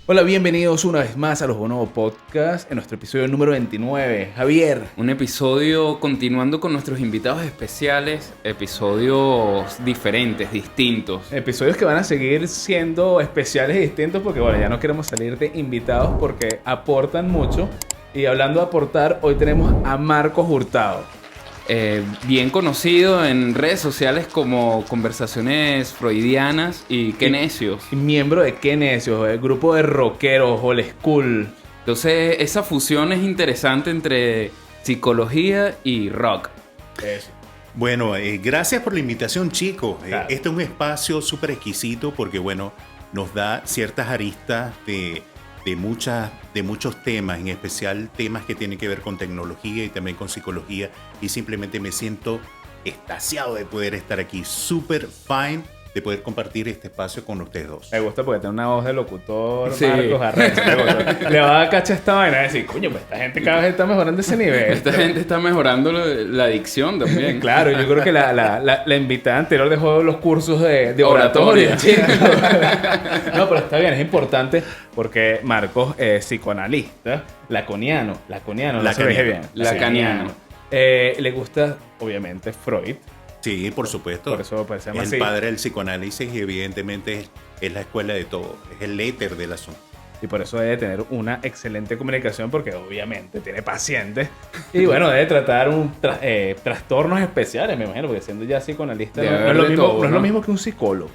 Hola, bienvenidos una vez más a los Bonobo Podcast en nuestro episodio número 29. Javier. Un episodio continuando con nuestros invitados especiales, episodios diferentes, distintos. Episodios que van a seguir siendo especiales y distintos porque, bueno, ya no queremos salir de invitados porque aportan mucho. Y hablando de aportar, hoy tenemos a Marcos Hurtado. Bien conocido en redes sociales como Conversaciones Freudianas y Qué Necios. Miembro de Qué Necios, el grupo de rockeros, old school. Entonces, esa fusión es interesante entre psicología y rock. Eso. Bueno, gracias por la invitación, chicos. Claro. Este es un espacio súper exquisito porque, bueno, nos da ciertas aristas de muchos temas, en especial temas que tienen que ver con tecnología y también con psicología. Y simplemente me siento extasiado de poder estar aquí, súper fine de poder compartir este espacio con ustedes dos. Me gusta porque tiene una voz de locutor, Sí. Marcos arrecho. Me gusta. Le va a dar cacha a esta vaina y decir, coño, pues esta gente cada vez está mejorando ese nivel. Esta gente está mejorando la dicción también. Claro, yo creo que la invitada anterior dejó los cursos de Oratoria. oratoria. chicos. No, pero está bien, es importante porque Marcos es psicoanalista, lacaniano, no se dije bien. Lacaniano. Le gusta, obviamente, Freud. Sí, por supuesto. Por eso pues, se llama Es así. el padre del psicoanálisis y evidentemente es la escuela de todo. Es el éter del asunto. Y por eso debe tener una excelente comunicación porque obviamente tiene pacientes. Y bueno, debe tratar trastornos especiales, me imagino, porque siendo ya psicoanalista Debe no es haber lo de mismo, todo, no es ¿no? lo mismo que un psicólogo.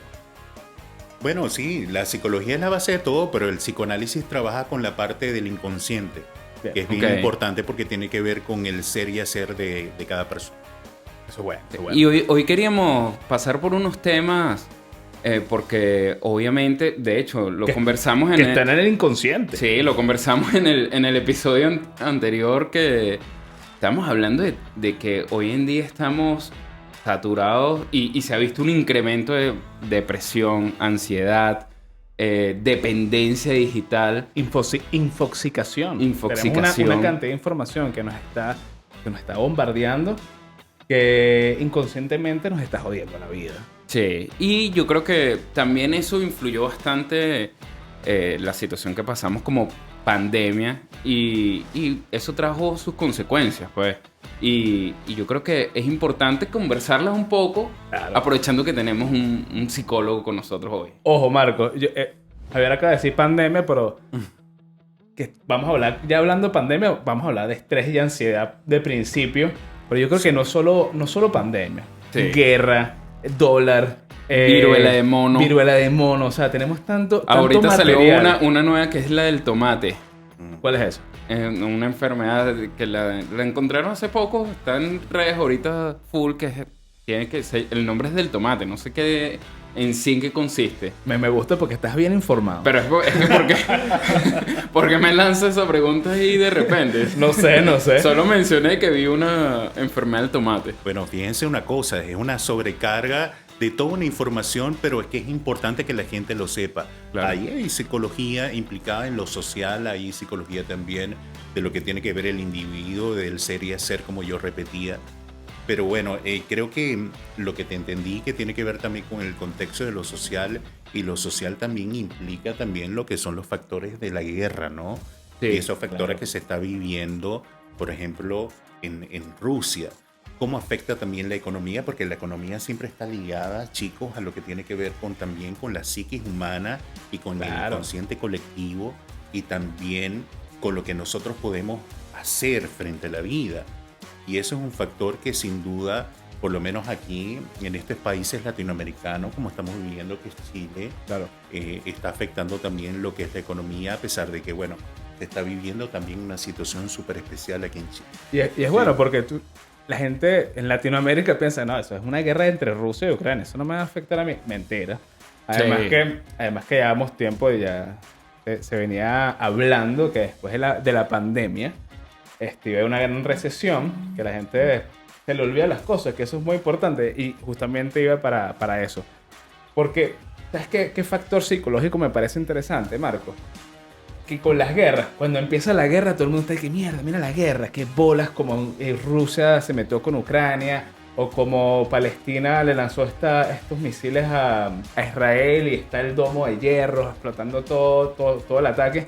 Bueno, sí, la psicología es la base de todo, pero el psicoanálisis trabaja con la parte del inconsciente, Bien. que es bien Ok. importante porque tiene que ver con el ser y hacer de cada persona. Eso es bueno. Eso es bueno. Y hoy queríamos pasar por unos temas, porque obviamente, de hecho, lo Que- conversamos que están en el inconsciente. Sí, lo conversamos en el episodio anterior que estamos hablando de que hoy en día estamos saturados y se ha visto un incremento de depresión, ansiedad, dependencia digital. Infoxicación. Infoxicación. Tenemos una cantidad de información que nos está bombardeando que inconscientemente nos está jodiendo la vida. Sí, y yo creo que también eso influyó bastante la situación que pasamos como pandemia y eso trajo sus consecuencias, pues. Y yo creo que es importante conversarlas un poco, Claro. aprovechando que tenemos un psicólogo con nosotros hoy. Ojo, Marco. Javier acaba de decir pandemia, pero que vamos a hablar, ya hablando de pandemia, vamos a hablar de estrés y ansiedad de principio. Pero yo creo que no solo pandemia. Sí. Guerra, dólar, Viruela de mono. Viruela de mono. O sea, tenemos tanto Ahorita salió material. una nueva que es la del tomate. ¿Cuál es eso? Una enfermedad que la encontraron hace poco. Está en redes ahorita full. El nombre es del tomate. No sé qué en sí en qué consiste. Me gusta porque estás bien informado. Pero es que ¿por qué me lanza esa pregunta ahí de repente? No sé. Solo mencioné que vi una enfermedad del tomate. Bueno, fíjense una cosa, es una sobrecarga de toda una información, pero es que es importante que la gente lo sepa. Claro. Ahí hay psicología implicada en lo social, hay psicología también de lo que tiene que ver el individuo, del ser y hacer, como yo repetía. Pero bueno, creo que lo que te entendí que tiene que ver también con el contexto de lo social, y lo social también implica también lo que son los factores de la guerra, ¿no? Sí, y esos factores claro. que se está viviendo, por ejemplo, en Rusia. ¿Cómo afecta también la economía? Porque la economía siempre está ligada, chicos, a lo que tiene que ver también con la psiquis humana y con el Claro. inconsciente colectivo, y también con lo que nosotros podemos hacer frente a la vida. Y eso es un factor que sin duda, por lo menos aquí en estos países latinoamericanos, como estamos viviendo, que es Chile, Claro. está afectando también lo que es la economía, a pesar de que, bueno, se está viviendo también una situación súper especial aquí en Chile. Y es bueno porque la gente en Latinoamérica piensa, no, eso es una guerra entre Rusia y Ucrania, eso no me va a afectar a mí. Mentira. Además, Sí. que llevamos tiempo y ya se venía hablando que después de la pandemia iba a una gran recesión, que la gente se le olvida las cosas, que eso es muy importante, y justamente iba para eso. Porque, ¿sabes qué factor psicológico me parece interesante, Marco? Que con las guerras, cuando empieza la guerra, todo el mundo está de que mierda, mira la guerra, qué bolas como Rusia se metió con Ucrania, o como Palestina le lanzó estos misiles a Israel y está el domo de hierro explotando todo el ataque.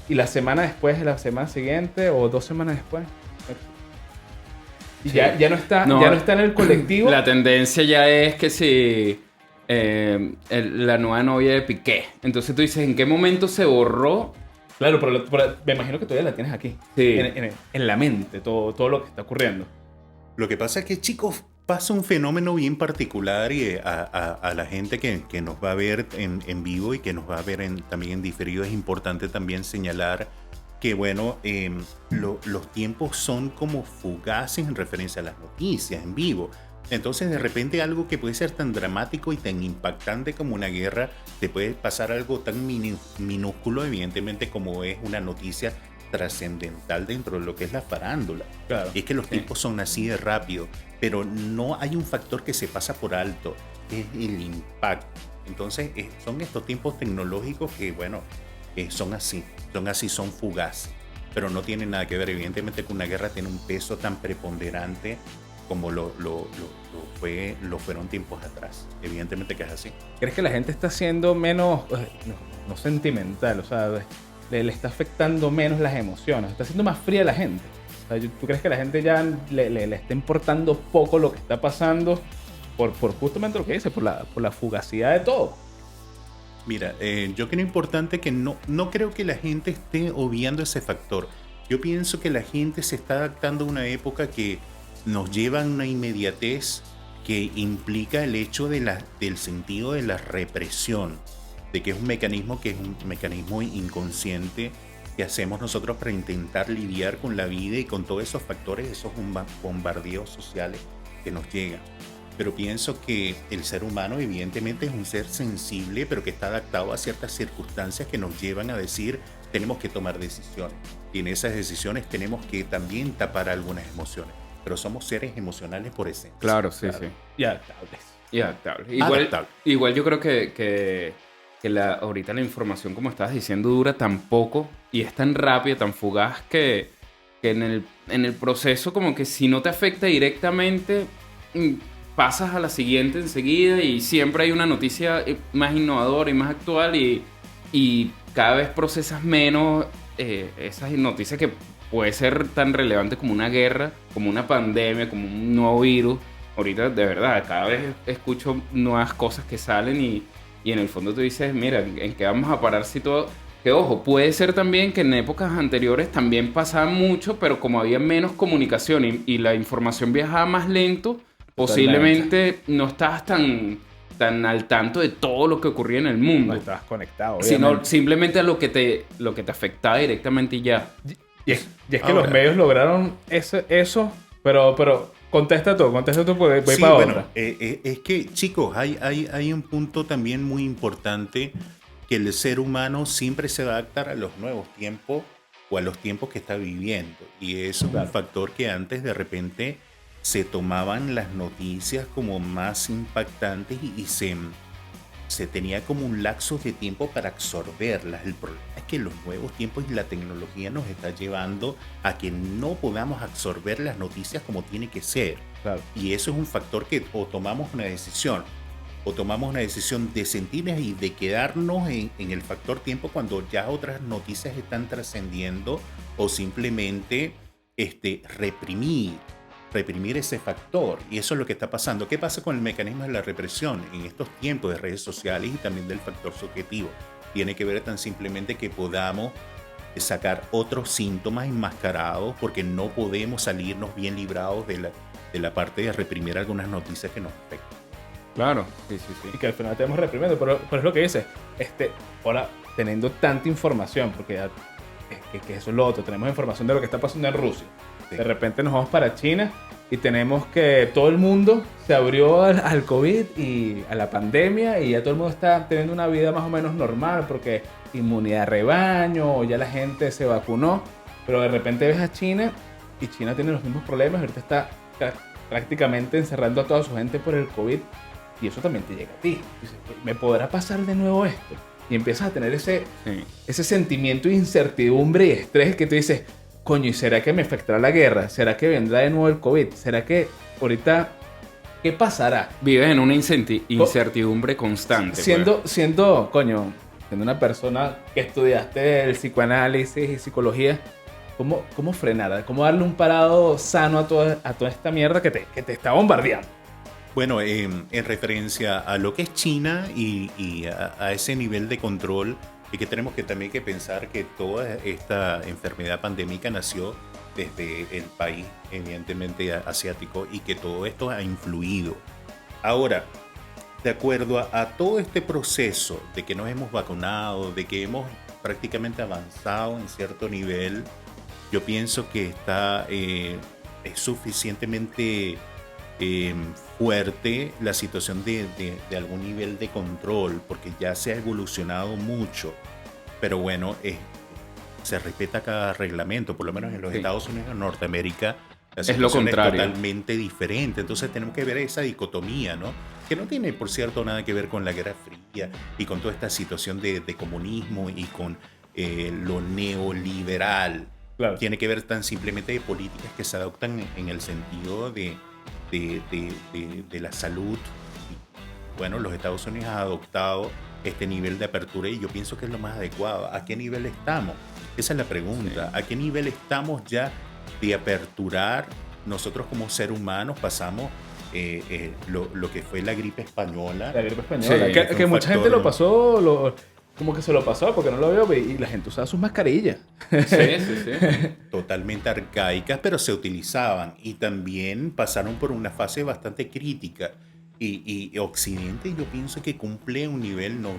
Y la semana después, la semana siguiente o 2 semanas después, y Sí. ya no está en el colectivo. La tendencia ya es que si la nueva novia de Piqué. Entonces tú dices, ¿en qué momento se borró? Claro, pero me imagino que todavía la tienes aquí. Sí. En la mente, todo lo que está ocurriendo. Lo que pasa es que, chicos, pasa un fenómeno bien particular y a la gente que nos va a ver en vivo y que nos va a ver también en diferido. Es importante también señalar que, bueno, los tiempos son como fugaces en referencia a las noticias en vivo. Entonces, de repente, algo que puede ser tan dramático y tan impactante como una guerra, te puede pasar algo tan minúsculo, evidentemente, como es una noticia trascendental dentro de lo que es la farándula. Claro. Es que los tiempos son así de rápido, pero no hay un factor que se pasa por alto, es el impacto. Entonces, son estos tiempos tecnológicos que, bueno, son así, son fugaces, pero no tienen nada que ver, evidentemente, que una guerra tiene un peso tan preponderante como lo fueron tiempos atrás. Evidentemente que es así. ¿Crees que la gente está siendo menos, no sentimental, o sea, le está afectando menos las emociones, está siendo más fría la gente? O sea, ¿tú crees que la gente ya le está importando poco lo que está pasando por justamente lo que dice, por la fugacidad de todo? Mira, yo creo importante que no creo que la gente esté obviando ese factor. Yo pienso que la gente se está adaptando a una época que nos lleva a una inmediatez que implica el hecho del sentido de la represión, de que es un mecanismo inconsciente que hacemos nosotros para intentar lidiar con la vida y con todos esos factores, esos bombardeos sociales que nos llegan. Pero pienso que el ser humano evidentemente es un ser sensible, pero que está adaptado a ciertas circunstancias que nos llevan a decir, tenemos que tomar decisiones. Y en esas decisiones tenemos que también tapar algunas emociones. Pero somos seres emocionales por esencia. Claro, sí. Y adaptables. Y adaptable. Adaptable. Igual yo creo que ahorita la información, como estabas diciendo, dura tan poco y es tan rápida, tan fugaz que en el proceso, como que si no te afecta directamente, pasas a la siguiente enseguida y siempre hay una noticia más innovadora y más actual y cada vez procesas menos esas noticias que puede ser tan relevante como una guerra, como una pandemia, como un nuevo virus. Ahorita, de verdad, cada vez escucho nuevas cosas que salen y en el fondo tú dices, mira, ¿en qué vamos a parar si todo...? Que ojo, puede ser también que en épocas anteriores también pasaba mucho, pero como había menos comunicación y la información viajaba más lento, posiblemente no estabas tan al tanto de todo lo que ocurría en el mundo. No estabas conectado, sino obviamente. simplemente a lo que te afectaba directamente y ya. Y es que los medios lograron eso, pero contesta tú porque voy Sí, para bueno, otra. es que, chicos, hay un punto también muy importante, que el ser humano siempre se va a adaptar a los nuevos tiempos o a los tiempos que está viviendo. Y eso es un factor que antes de repente se tomaban las noticias como más impactantes y se tenía como un lapso de tiempo para absorberlas. El problema es que los nuevos tiempos y la tecnología nos está llevando a que no podamos absorber las noticias como tiene que ser. Claro. Y eso es un factor que o tomamos una decisión de sentirnos y de quedarnos en el factor tiempo cuando ya otras noticias están trascendiendo, o simplemente reprimir ese factor. Y eso es lo que está pasando. ¿Qué pasa con el mecanismo de la represión en estos tiempos de redes sociales y también del factor subjetivo? Tiene que ver tan simplemente que podamos sacar otros síntomas enmascarados, porque no podemos salirnos bien librados de la parte de reprimir algunas noticias que nos afectan. Claro, sí. Y que al final tenemos reprimiendo, pero es lo que dice. Ahora, teniendo tanta información, porque ya, que eso es lo otro, tenemos información de lo que está pasando en Rusia. Sí. De repente nos vamos para China y tenemos que todo el mundo se abrió al COVID y a la pandemia, y ya todo el mundo está teniendo una vida más o menos normal porque inmunidad de rebaño, o ya la gente se vacunó. Pero de repente ves a China y China tiene los mismos problemas. Ahorita está prácticamente encerrando a toda su gente por el COVID, y eso también te llega a ti. Dices, ¿me podrá pasar de nuevo esto? Y empiezas a tener ese sentimiento de incertidumbre y estrés que tú dices, coño, ¿y será que me afectará la guerra? ¿Será que vendrá de nuevo el COVID? ¿Será que ahorita ¿Qué pasará? Vives en una incertidumbre constante. Siendo, coño, siendo una persona que estudiaste el psicoanálisis y psicología, ¿cómo frenar? ¿Cómo darle un parado sano a toda esta mierda que te está bombardeando? Bueno, en referencia a lo que es China y a ese nivel de control, y que tenemos que también que pensar que toda esta enfermedad pandémica nació desde el país, evidentemente asiático, y que todo esto ha influido. Ahora, de acuerdo a todo este proceso de que nos hemos vacunado, de que hemos prácticamente avanzado en cierto nivel, yo pienso que es suficientemente fuerte la situación de algún nivel de control, porque ya se ha evolucionado mucho, pero bueno, se respeta cada reglamento, por lo menos en los Estados Unidos, en Norteamérica, la es lo contrario. Es totalmente diferente. Entonces tenemos que ver esa dicotomía, ¿no? Que no tiene, por cierto, nada que ver con la Guerra Fría y con toda esta situación de comunismo y con lo neoliberal. Claro. Tiene que ver tan simplemente de políticas que se adoptan en el sentido de la salud. Bueno, los Estados Unidos han adoptado este nivel de apertura y yo pienso que es lo más adecuado. ¿A qué nivel estamos? Esa es la pregunta. Sí. ¿A qué nivel estamos ya de aperturar? Nosotros como seres humanos pasamos lo que fue la gripe española. La gripe española. Sí, que mucha gente lo pasó, como que se lo pasó porque no lo veo y la gente usaba sus mascarillas. Sí. Totalmente arcaicas, pero se utilizaban y también pasaron por una fase bastante crítica. Y Occidente yo pienso que cumple un nivel, no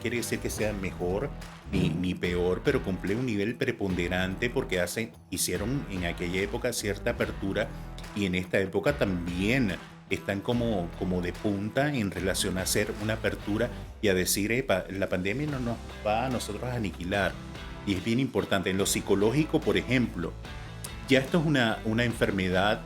quiere decir que sea mejor ni peor, pero cumple un nivel preponderante porque hicieron en aquella época cierta apertura y en esta época también están como de punta en relación a hacer una apertura y a decir, la pandemia no nos va a nosotros a aniquilar. Y es bien importante. En lo psicológico, por ejemplo, ya esto es una enfermedad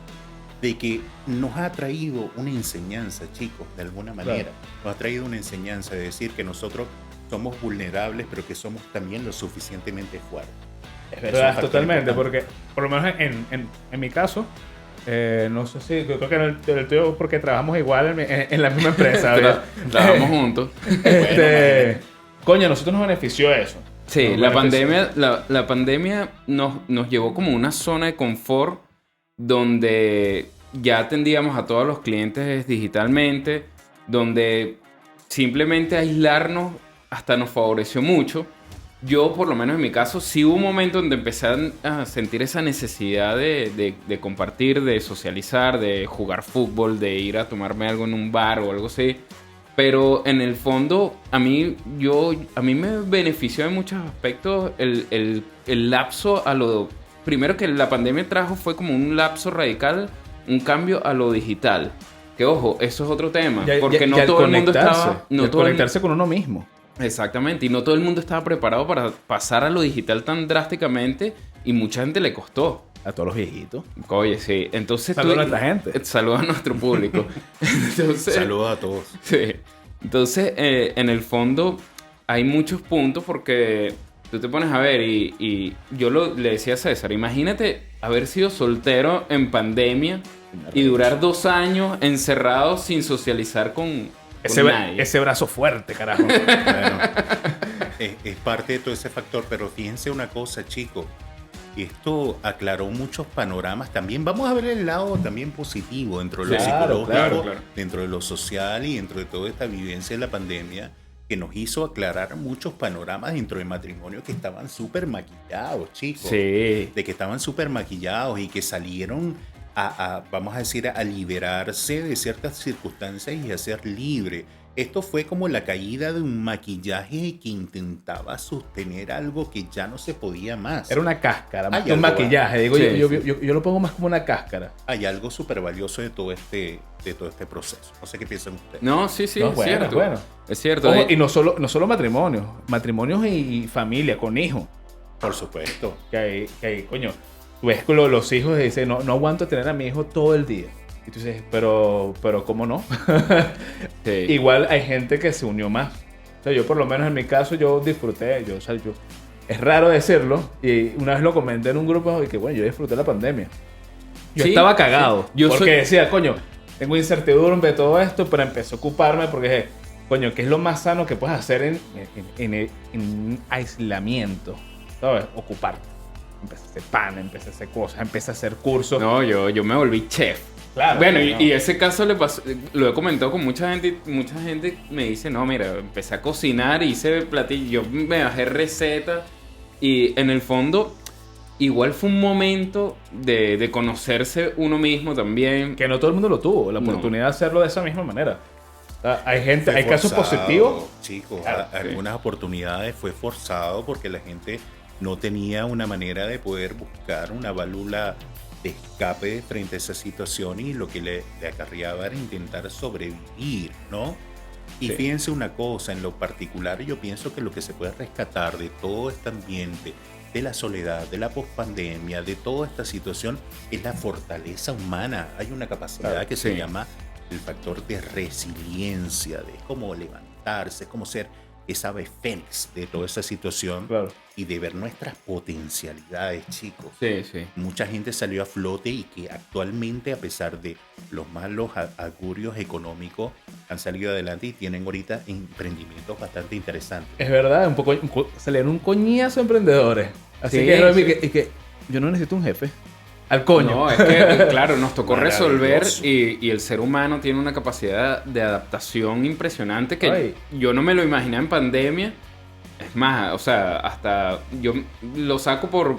de que nos ha traído una enseñanza, chicos, de alguna manera. Claro. Nos ha traído una enseñanza de decir que nosotros somos vulnerables, pero que somos también lo suficientemente fuertes. Es verdad, totalmente, porque por lo menos en mi caso, no sé si, creo que en el tuyo, porque trabajamos igual en la misma empresa. Trabajamos juntos. Coño, a nosotros nos benefició eso. Sí, la pandemia nos llevó como una zona de confort donde ya atendíamos a todos los clientes digitalmente, donde simplemente aislarnos hasta nos favoreció mucho. Yo, por lo menos en mi caso, sí hubo un momento donde empecé a sentir esa necesidad de compartir, de socializar, de jugar fútbol, de ir a tomarme algo en un bar o algo así. Pero en el fondo, a mí me benefició en muchos aspectos el lapso a lo... Primero que la pandemia trajo fue como un lapso radical, un cambio a lo digital. Que ojo, eso es otro tema. Porque no todo el mundo estaba... conectarse con uno mismo. Exactamente, y no todo el mundo estaba preparado para pasar a lo digital tan drásticamente y mucha gente le costó. A todos los viejitos. Oye, sí. Entonces saluda a nuestra gente. Saluda a nuestro público. Saluda a todos. Sí. Entonces, en el fondo, hay muchos puntos porque tú te pones a ver y yo le decía a César, imagínate haber sido soltero en pandemia y durar 2 años encerrado sin socializar con nadie. Ese brazo fuerte, carajo. Bueno, es parte de todo ese factor, pero fíjense una cosa, chicos. Esto aclaró muchos panoramas. También vamos a ver el lado también positivo dentro de lo psicológico, claro. Dentro de lo social y dentro de toda esta vivencia de la pandemia, que nos hizo aclarar muchos panoramas dentro del matrimonio que estaban súper maquillados, chicos. Sí. De que estaban súper maquillados y que salieron vamos a decir, a liberarse de ciertas circunstancias y a ser libre. Esto fue como la caída de un maquillaje que intentaba sostener algo que ya no se podía más. Era una cáscara, más que un maquillaje. Digo, sí, yo lo pongo más como una cáscara. Hay algo súper valioso de todo este proceso. No sé qué piensan ustedes. No, sí, no, es cierto. Bueno. Es cierto. Ojo, y no solo matrimonios y familia, con hijos. Por supuesto. Que hay, coño, tú ves con los hijos y dices, no aguanto tener a mi hijo todo el día. Y tú dices, pero ¿cómo no? Sí. Igual hay gente que se unió más. O sea, yo por lo menos en mi caso, yo disfruté. Es raro decirlo. Y una vez lo comenté en un grupo y que, bueno, yo disfruté la pandemia. Yo estaba cagado. Sí. Porque decía, coño, tengo incertidumbre de todo esto, pero empecé a ocuparme porque, coño, ¿qué es lo más sano que puedes hacer en aislamiento? ¿Sabes? Ocuparte. Empecé a hacer pan, empecé a hacer cosas, empecé a hacer cursos. No, yo me volví chef. Claro. Bueno, no. y ese caso le pasó, lo he comentado con mucha gente y mucha gente me dice, no, mira, empecé a cocinar, hice platillos, yo me bajé recetas y en el fondo igual fue un momento de conocerse uno mismo también. Que no todo el mundo lo tuvo, la No. oportunidad de hacerlo de esa misma manera. O sea, hay gente, Fue hay casos forzado, positivos. Chicos, Claro, sí. algunas oportunidades fue forzado porque la gente no tenía una manera de poder buscar una válvula de escape frente a esa situación y lo que le acarreaba era intentar sobrevivir, ¿no? Y Sí. fíjense una cosa, en lo particular yo pienso que lo que se puede rescatar de todo este ambiente, de la soledad, de la pospandemia, de toda esta situación, es la fortaleza humana. Hay una capacidad Claro, que se sí. llama el factor de resiliencia, de cómo levantarse, cómo ser esa ave fénix de toda esa situación Claro. y de ver nuestras potencialidades, chicos. Sí, sí. Mucha gente salió a flote y que actualmente, a pesar de los malos augurios económicos, han salido adelante y tienen ahorita emprendimientos bastante interesantes. Es verdad, salieron un coñazo de emprendedores. Así Sí, que, sí. y que yo no necesito un jefe. Al coño. No, es que, claro, nos tocó resolver Maravilloso. y el ser humano tiene una capacidad de adaptación impresionante que Ay. yo no me lo imaginé en pandemia. Es más, o sea, hasta yo lo saco por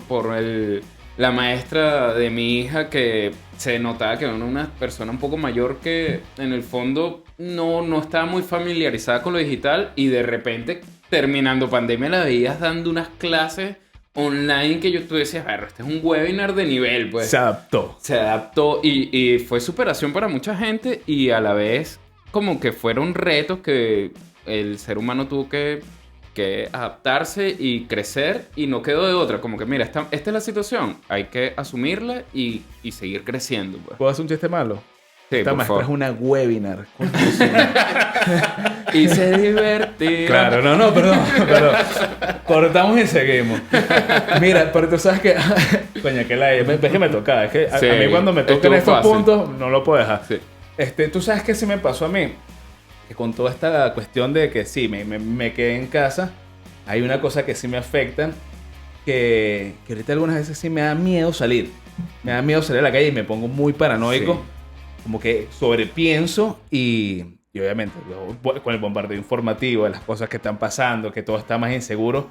la maestra de mi hija que se notaba que era una persona un poco mayor que en el fondo no estaba muy familiarizada con lo digital y de repente terminando pandemia la veías dando unas clases online que tú decías, ver, este es un webinar de nivel, pues. Se adaptó. Se adaptó y fue superación para mucha gente y a la vez como que fueron retos que el ser humano tuvo que adaptarse y crecer y no quedó de otra. Como que mira, esta es la situación, hay que asumirla y seguir creciendo. Pues. ¿Puedo hacer un chiste malo? Sí, Esta por maestra favor. es una webinar. Y se divertía. Claro, no, perdón. Cortamos y seguimos. Mira, pero tú sabes que... Coño, es que me tocaba. Es que Sí, a mí cuando me tocan estuvo estos fácil. puntos, no lo puedo dejar. Sí. Tú sabes que sí me pasó a mí. Que con toda esta cuestión de que sí, me quedé en casa, hay una cosa que sí me afecta, que ahorita algunas veces sí me da miedo salir. Me da miedo salir a la calle y me pongo muy paranoico. Sí. Como que sobrepienso y obviamente con el bombardeo informativo de las cosas que están pasando, que todo está más inseguro,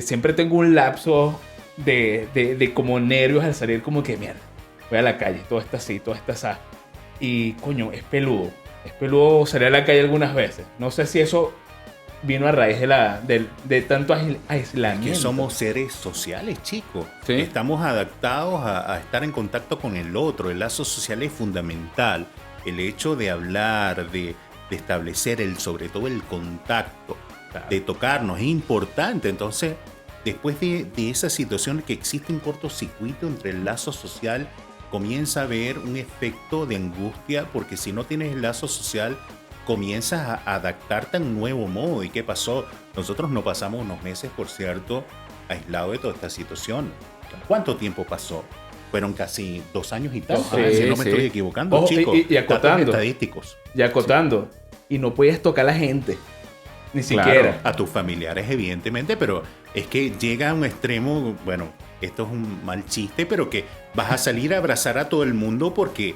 siempre tengo un lapso de como nervios al salir, como que mierda, voy a la calle, todo está así, todo está así. Y coño, es peludo salir a la calle algunas veces. No sé si eso vino a raíz de tanto aislamiento. Que somos seres sociales, chicos. Sí. Estamos adaptados a estar en contacto con el otro. El lazo social es fundamental. El hecho de hablar, de establecer sobre todo el contacto, Claro. de tocarnos, es importante. Entonces, después de esa situación que existe un cortocircuito entre el lazo social, comienza a haber un efecto de angustia, porque si no tienes el lazo social, comienzas a adaptarte a un nuevo modo. ¿Y qué pasó? Nosotros no pasamos unos meses, por cierto, aislados de toda esta situación. ¿Cuánto tiempo pasó? Fueron casi 2 años y tal, Sí, si no me sí. estoy equivocando, Ojo, chicos. y acotando. Datos estadísticos. Y acotando. Y no puedes tocar a la gente. Ni Claro. siquiera. A tus familiares, evidentemente, pero es que llega a un extremo, bueno, esto es un mal chiste, pero que vas a salir a abrazar a todo el mundo porque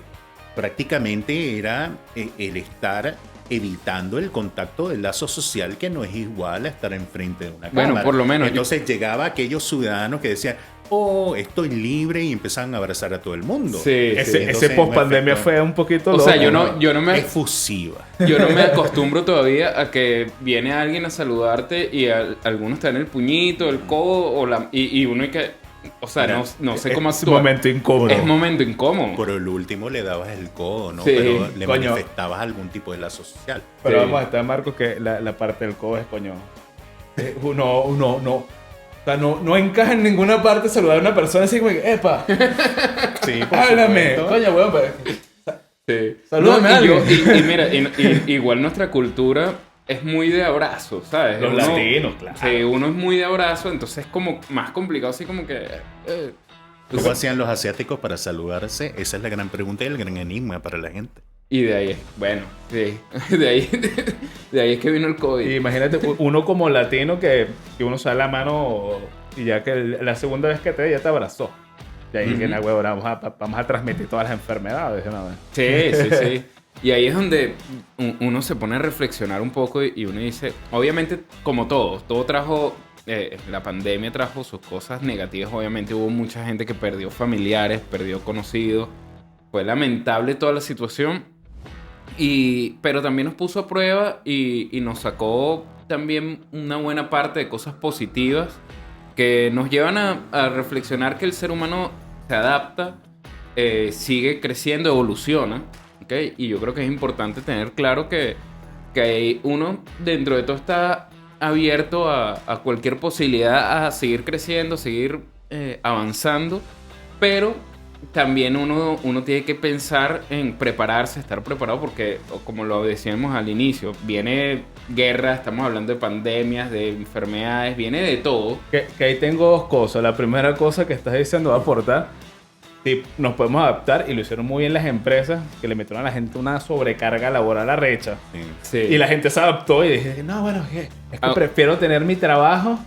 prácticamente era el estar evitando el contacto del lazo social, que no es igual a estar enfrente de una Bueno, cámara. por lo menos Entonces llegaba aquellos ciudadanos que decían, oh, estoy libre, y empezaban a abrazar a todo el mundo. Sí, Ese Entonces, post pandemia un efecto fue un poquito O loco. sea, yo no me... efusiva. Yo no me acostumbro todavía a que viene alguien a saludarte y algunos te dan el puñito, el codo y uno hay que... O sea, Mira, no sé cómo Es un actuar. momento incómodo. Es momento incómodo. Por el último le dabas el codo, ¿no? Sí, Pero le coño. manifestabas algún tipo de lazo social. Pero Sí. vamos a estar, Marcos, que la parte del codo es coño. Uno no. O sea, no encaja en ninguna parte saludar a una persona así como que, ¡epa! Sí, ¡Háblame! Coño, weón, pero... Sí. Salúdame a y alguien. mira, igual nuestra cultura es muy de abrazo, ¿sabes? Los Uno- latinos, claro. Sí, uno es muy de abrazo, entonces es como más complicado, así como que... ¿Cómo hacían los asiáticos para saludarse? Esa es la gran pregunta y el gran enigma para la gente. Y de ahí, bueno, sí, de ahí es que vino el COVID. Y imagínate, uno como latino que uno se da la mano y ya que la segunda vez que te ve ya te abrazó. Y ahí que la huevona, vamos a transmitir todas las enfermedades de una vez. Sí. Y ahí es donde uno se pone a reflexionar un poco y uno dice, obviamente, como todo trajo, la pandemia trajo sus cosas negativas. Obviamente hubo mucha gente que perdió familiares, perdió conocidos. Fue lamentable toda la situación. Pero también nos puso a prueba y nos sacó también una buena parte de cosas positivas que nos llevan a reflexionar que el ser humano se adapta, sigue creciendo, evoluciona, ¿okay? Y yo creo que es importante tener claro que uno dentro de todo está abierto a cualquier posibilidad a seguir creciendo, seguir avanzando, pero también uno tiene que pensar en prepararse, estar preparado porque, como lo decíamos al inicio, viene guerra, estamos hablando de pandemias, de enfermedades, viene de todo. Que ahí tengo dos cosas. La primera cosa que estás diciendo va a aportar. Sí, nos podemos adaptar y lo hicieron muy bien las empresas que le metieron a la gente una sobrecarga laboral arrecha. Sí. Y la gente se adaptó y dije, no, bueno, es que prefiero tener mi trabajo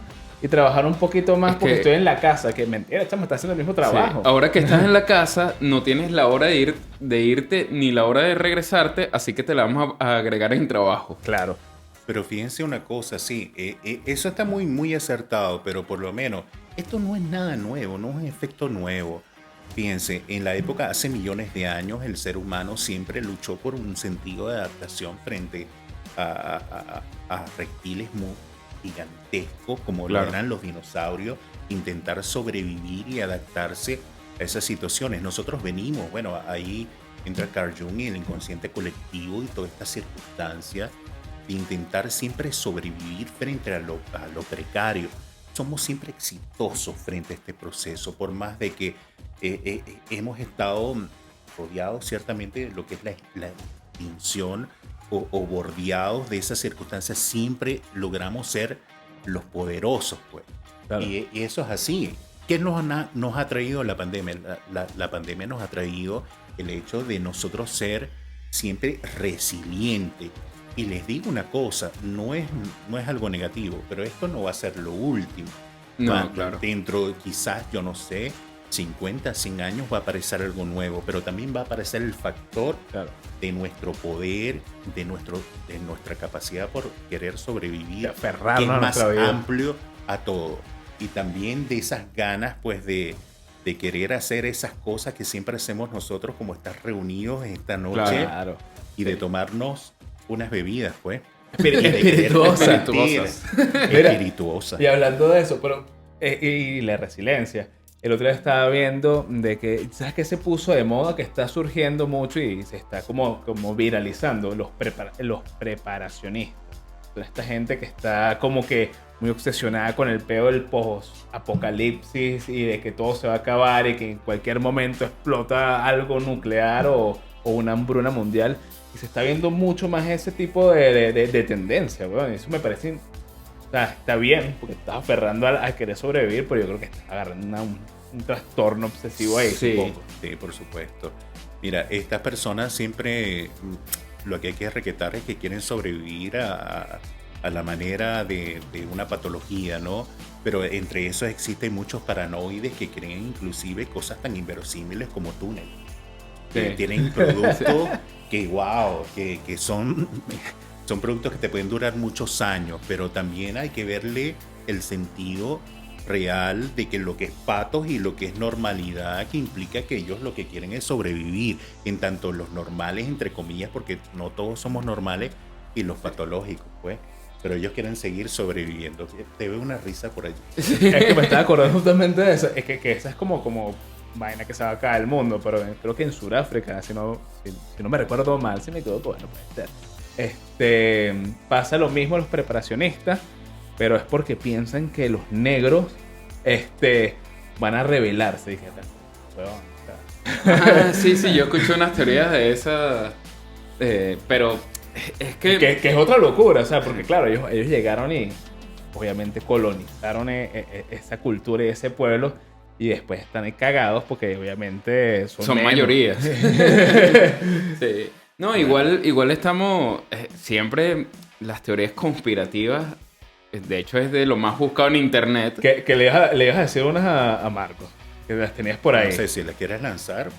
y trabajar un poquito más porque estoy en la casa. Que mentira, chamo, estás haciendo el mismo trabajo. Sí. Ahora que estás en la casa, no tienes la hora de irte ni la hora de regresarte, así que te la vamos a agregar en trabajo. Claro. Pero fíjense una cosa, sí, eso está muy, muy acertado, pero por lo menos esto no es nada nuevo, no es un efecto nuevo. Fíjense, en la época, hace millones de años, el ser humano siempre luchó por un sentido de adaptación frente a reptiles muy gigantescos como lo eran los dinosaurios, intentar sobrevivir y adaptarse a esas situaciones. Nosotros venimos, bueno, ahí entra Carl Jung y el inconsciente colectivo y toda esta circunstancia de intentar siempre sobrevivir frente a lo precario. Somos siempre exitosos frente a este proceso, por más de que hemos estado rodeados ciertamente de lo que es la extinción o bordeados de esas circunstancias, siempre logramos ser los poderosos, pues. Claro. Y eso es así. ¿Qué nos ha traído la pandemia? La pandemia nos ha traído el hecho de nosotros ser siempre resilientes. Y les digo una cosa, no es algo negativo, pero esto no va a ser lo último. No, claro. Dentro, quizás, yo no sé, 50, 100 años va a aparecer algo nuevo, pero también va a aparecer el factor de nuestro poder, de nuestra capacidad por querer sobrevivir, que es más amplio a todo. Y también de esas ganas, pues, de querer hacer esas cosas que siempre hacemos nosotros, como estar reunidos esta noche y de tomarnos unas bebidas, pues. Espirituosas. Espirituosas. Y hablando de eso, pero y la resiliencia. El otro día estaba viendo de que, ¿sabes qué se puso de moda? Que está surgiendo mucho y se está como viralizando los preparacionistas. Toda esta gente que está como que muy obsesionada con el peo del post-apocalipsis y de que todo se va a acabar y que en cualquier momento explota algo nuclear o una hambruna mundial. Y se está viendo mucho más ese tipo de tendencia, weón. Eso me parece... O sea, está bien, porque estás aferrando a querer sobrevivir, pero yo creo que estás agarrando un trastorno obsesivo ahí. Sí, por supuesto. Mira, estas personas siempre... Lo que hay que requetar es que quieren sobrevivir a la manera de una patología, ¿no? Pero entre esos existen muchos paranoides que creen inclusive cosas tan inverosímiles como túneles. Que tienen productos que, wow, que son productos que te pueden durar muchos años, pero también hay que verle el sentido real de que lo que es patos y lo que es normalidad, que implica que ellos lo que quieren es sobrevivir, en tanto los normales, entre comillas, porque no todos somos normales, y los patológicos, pues. Pero ellos quieren seguir sobreviviendo. Te veo una risa por allí. Es que me estaba acordando justamente de eso. Es que esa es como vaina que se va a caer el mundo, pero creo que en Sudáfrica, si no me recuerdo mal, si me equivoco, bueno, puede ser. Pasa lo mismo a los preparacionistas, pero es porque piensan que los negros van a rebelarse. Dije, sí, yo escuché unas teorías de esas, pero es que es otra locura, o sea, porque claro, ellos llegaron y obviamente colonizaron esa cultura y ese pueblo. Y después están ahí cagados porque obviamente Son menos. mayorías. Sí. No, igual estamos... siempre las teorías conspirativas, de hecho, es de lo más buscado en internet. Que le ibas a decir unas a Marco, que las tenías por ahí. No sé si las quieres lanzar.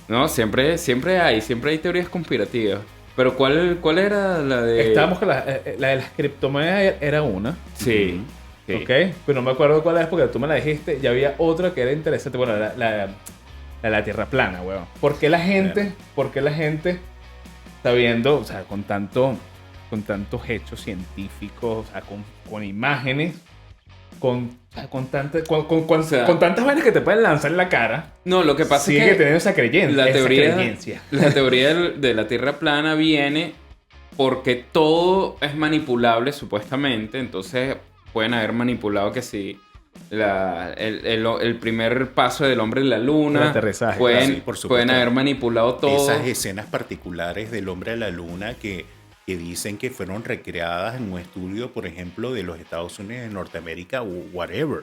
No, siempre hay teorías conspirativas. Pero ¿cuál era la de...? Estábamos con la de las criptomonedas era una. Sí. Sí. Ok, pero no me acuerdo cuál es porque tú me la dijiste. Ya había otra que era interesante. Bueno, la Tierra plana, weón. ¿Por qué la gente está viendo, o sea, con tantos hechos científicos, o sea, con imágenes, con tantas vainas que te pueden lanzar en la cara? No, lo que pasa sigue es que teniendo esa creencia. la teoría creencia. de la Tierra plana viene porque todo es manipulable, supuestamente. Entonces pueden haber manipulado que si el primer paso del hombre en la luna. El aterrizaje. Pueden, Sí, por supuesto. pueden haber manipulado todo. Esas escenas particulares del hombre a la luna que dicen que fueron recreadas en un estudio, por ejemplo, de los Estados Unidos, de Norteamérica o whatever.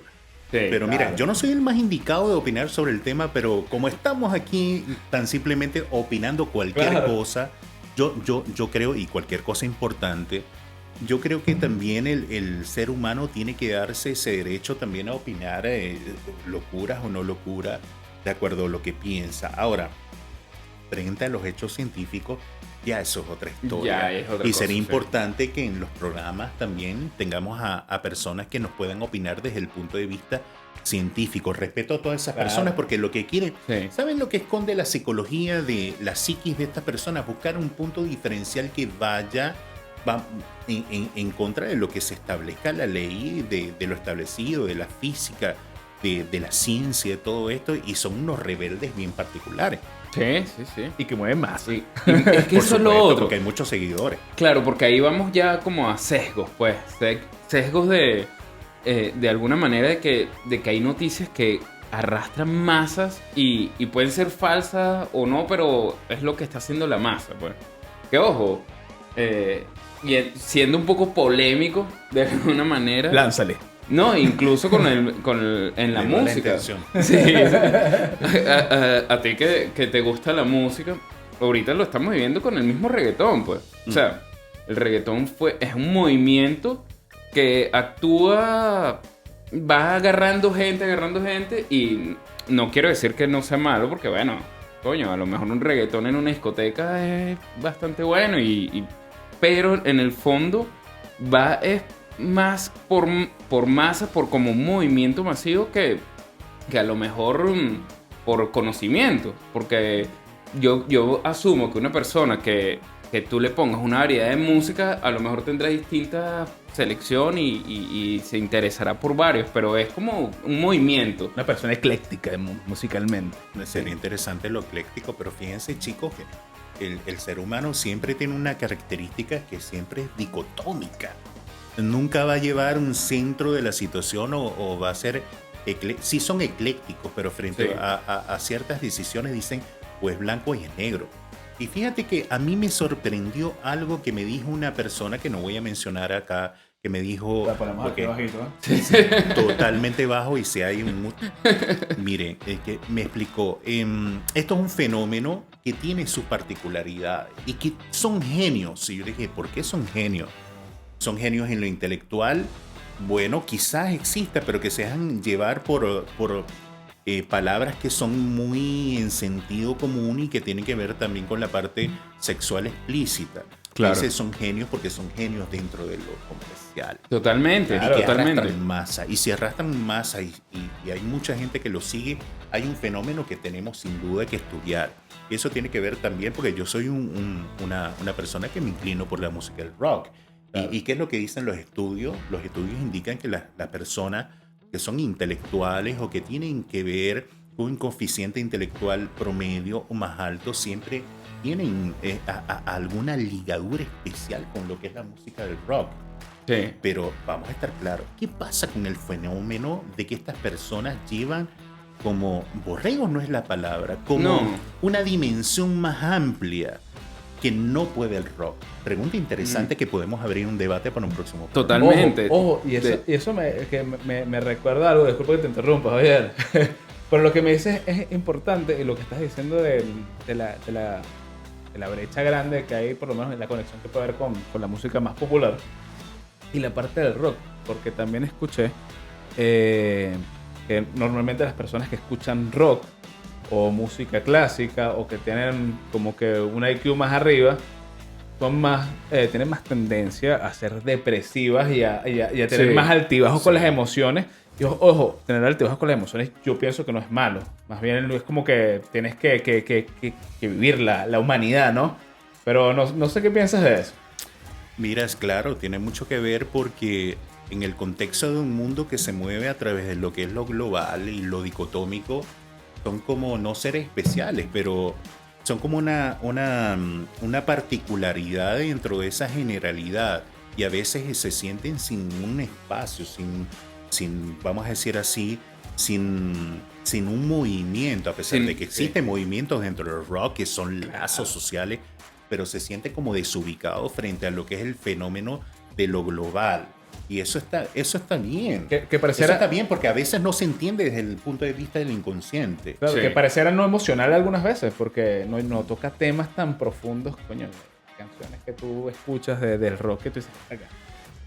Sí, Pero claro. mira, yo no soy el más indicado de opinar sobre el tema, pero como estamos aquí tan simplemente opinando cualquier Claro. cosa, yo creo, y cualquier cosa importante, yo creo que también el ser humano tiene que darse ese derecho también a opinar locuras o no locuras, de acuerdo a lo que piensa. Ahora, frente a los hechos científicos, ya eso es otra historia. Ya es otra y cosa, sería sí. importante que en los programas también tengamos a personas que nos puedan opinar desde el punto de vista científico. Respeto a todas esas Claro. personas porque lo que quieren, Sí. ¿saben lo que esconde la psicología de la psiquis de estas personas? Buscar un punto diferencial que va en contra de lo que se establezca la ley, de lo establecido, de la física, de la ciencia, de todo esto, y son unos rebeldes bien particulares. Sí, sí, sí. Y que mueve más. Sí. Y es que Por eso es lo supuesto, otro. porque hay muchos seguidores. Claro, porque ahí vamos ya como a sesgos, pues. Sesgos de alguna manera de que hay noticias que arrastran masas y pueden ser falsas o no, pero es lo que está haciendo la masa, pues. Que ojo, siendo un poco polémico de alguna manera. Lánzale. No, incluso en la De mala música. intención. Sí. A ti que te gusta la música, ahorita lo estamos viviendo con el mismo reggaetón, pues. O sea, el reggaetón es un movimiento que actúa, va agarrando gente y no quiero decir que no sea malo, porque bueno, coño, a lo mejor un reggaetón en una discoteca es bastante bueno pero en el fondo es más por masa, por como un movimiento masivo que a lo mejor por conocimiento. Porque yo asumo que una persona que tú le pongas una variedad de música, a lo mejor tendrá distinta selección y se interesará por varios, pero es como un movimiento. Una persona ecléctica musicalmente. Sería interesante lo ecléctico, pero fíjense, chicos, que el ser humano siempre tiene una característica que siempre es dicotómica. Nunca va a llevar un centro de la situación o va a ser... Sí son eclécticos, pero frente Sí. a ciertas decisiones dicen o es blanco o es negro. Y fíjate que a mí me sorprendió algo que me dijo una persona que no voy a mencionar acá, que me dijo... La ponemos aquí ok, bajito, totalmente bajo, y si hay un... Mire, que me explicó, esto es un fenómeno que tiene sus particularidades y que son genios. Y yo dije, ¿por qué son genios? Son genios en lo intelectual. Bueno, quizás exista, pero que se dejan llevar por palabras que son muy en sentido común y que tienen que ver también con la parte sexual explícita. Claro. Entonces son genios porque son genios dentro de lo comercial. Totalmente, Claro, Y que totalmente. arrastran masa. Y si arrastran masa y hay mucha gente que lo sigue, hay un fenómeno que tenemos sin duda que estudiar. Y eso tiene que ver también porque yo soy una persona que me inclino por la música del rock. Claro. ¿Y qué es lo que dicen los estudios? Los estudios indican que las personas que son intelectuales o que tienen que ver con un coeficiente intelectual promedio o más alto siempre tienen alguna ligadura especial con lo que es la música del rock. Sí. Pero vamos a estar claros, ¿qué pasa con el fenómeno de que estas personas llevan como borregos? No es la palabra, como No. una dimensión más amplia. que no puede el rock? Pregunta interesante que podemos abrir un debate para un próximo programa. Totalmente. Ojo, y eso me recuerda algo, disculpa que te interrumpa, Javier. Pero lo que me dices es importante y lo que estás diciendo de la brecha grande que hay, por lo menos en la conexión que puede haber con la música más popular y la parte del rock, porque también escuché que normalmente las personas que escuchan rock o música clásica o que tienen como que un IQ más arriba son más, tienen más tendencia a ser depresivas y a tener más altibajos con las emociones. Y ojo, tener altibajos con las emociones yo pienso que no es malo. Más bien es como que tienes que vivir la humanidad, ¿no? Pero no sé qué piensas de eso. Mira, es claro, tiene mucho que ver porque en el contexto de un mundo que se mueve a través de lo que es lo global y lo dicotómico, son como no seres especiales, pero son como una particularidad dentro de esa generalidad y a veces se sienten sin un espacio, sin vamos a decir así, sin un movimiento, a pesar de que existen movimientos dentro del rock que son lazos sociales, pero se siente como desubicado frente a lo que es el fenómeno de lo global. Y eso está bien. Que pareciera, eso está bien porque a veces no se entiende desde el punto de vista del inconsciente. Claro, Sí. que pareciera no emocional algunas veces, porque no toca temas tan profundos, coño, canciones que tú escuchas del rock que tú dices, acá.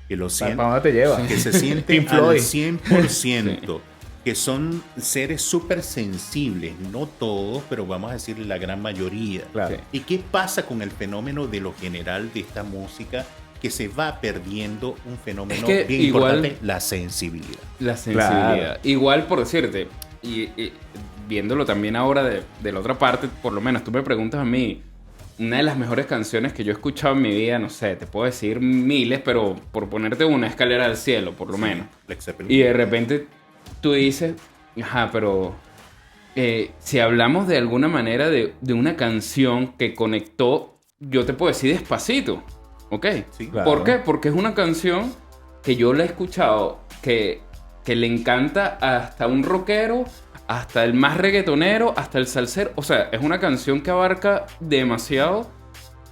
Que lo ¿Para sienten, dónde te lleva? que se sienten Pink al Floyd. 100%, que son seres súper sensibles, no todos, pero vamos a decir la gran mayoría. Claro. Sí. ¿Y qué pasa con el fenómeno de lo general de esta música? Que se va perdiendo un fenómeno Es que bien igual- importante, la sensibilidad. La sensibilidad. Claro. Igual, por decirte, y viéndolo también ahora de la otra parte, por lo menos tú me preguntas a mí, una de las mejores canciones que yo he escuchado en mi vida, no sé, te puedo decir miles, pero por ponerte una, Escalera al Cielo, por lo menos. Led Zeppelin. Y de repente tú dices, ajá, pero si hablamos de alguna manera de una canción que conectó, yo te puedo decir Despacito, ¿ok? Sí. Claro. ¿Por qué? Porque es una canción que yo la he escuchado, que le encanta hasta un rockero, hasta el más reggaetonero, hasta el salsero. O sea, es una canción que abarca demasiado,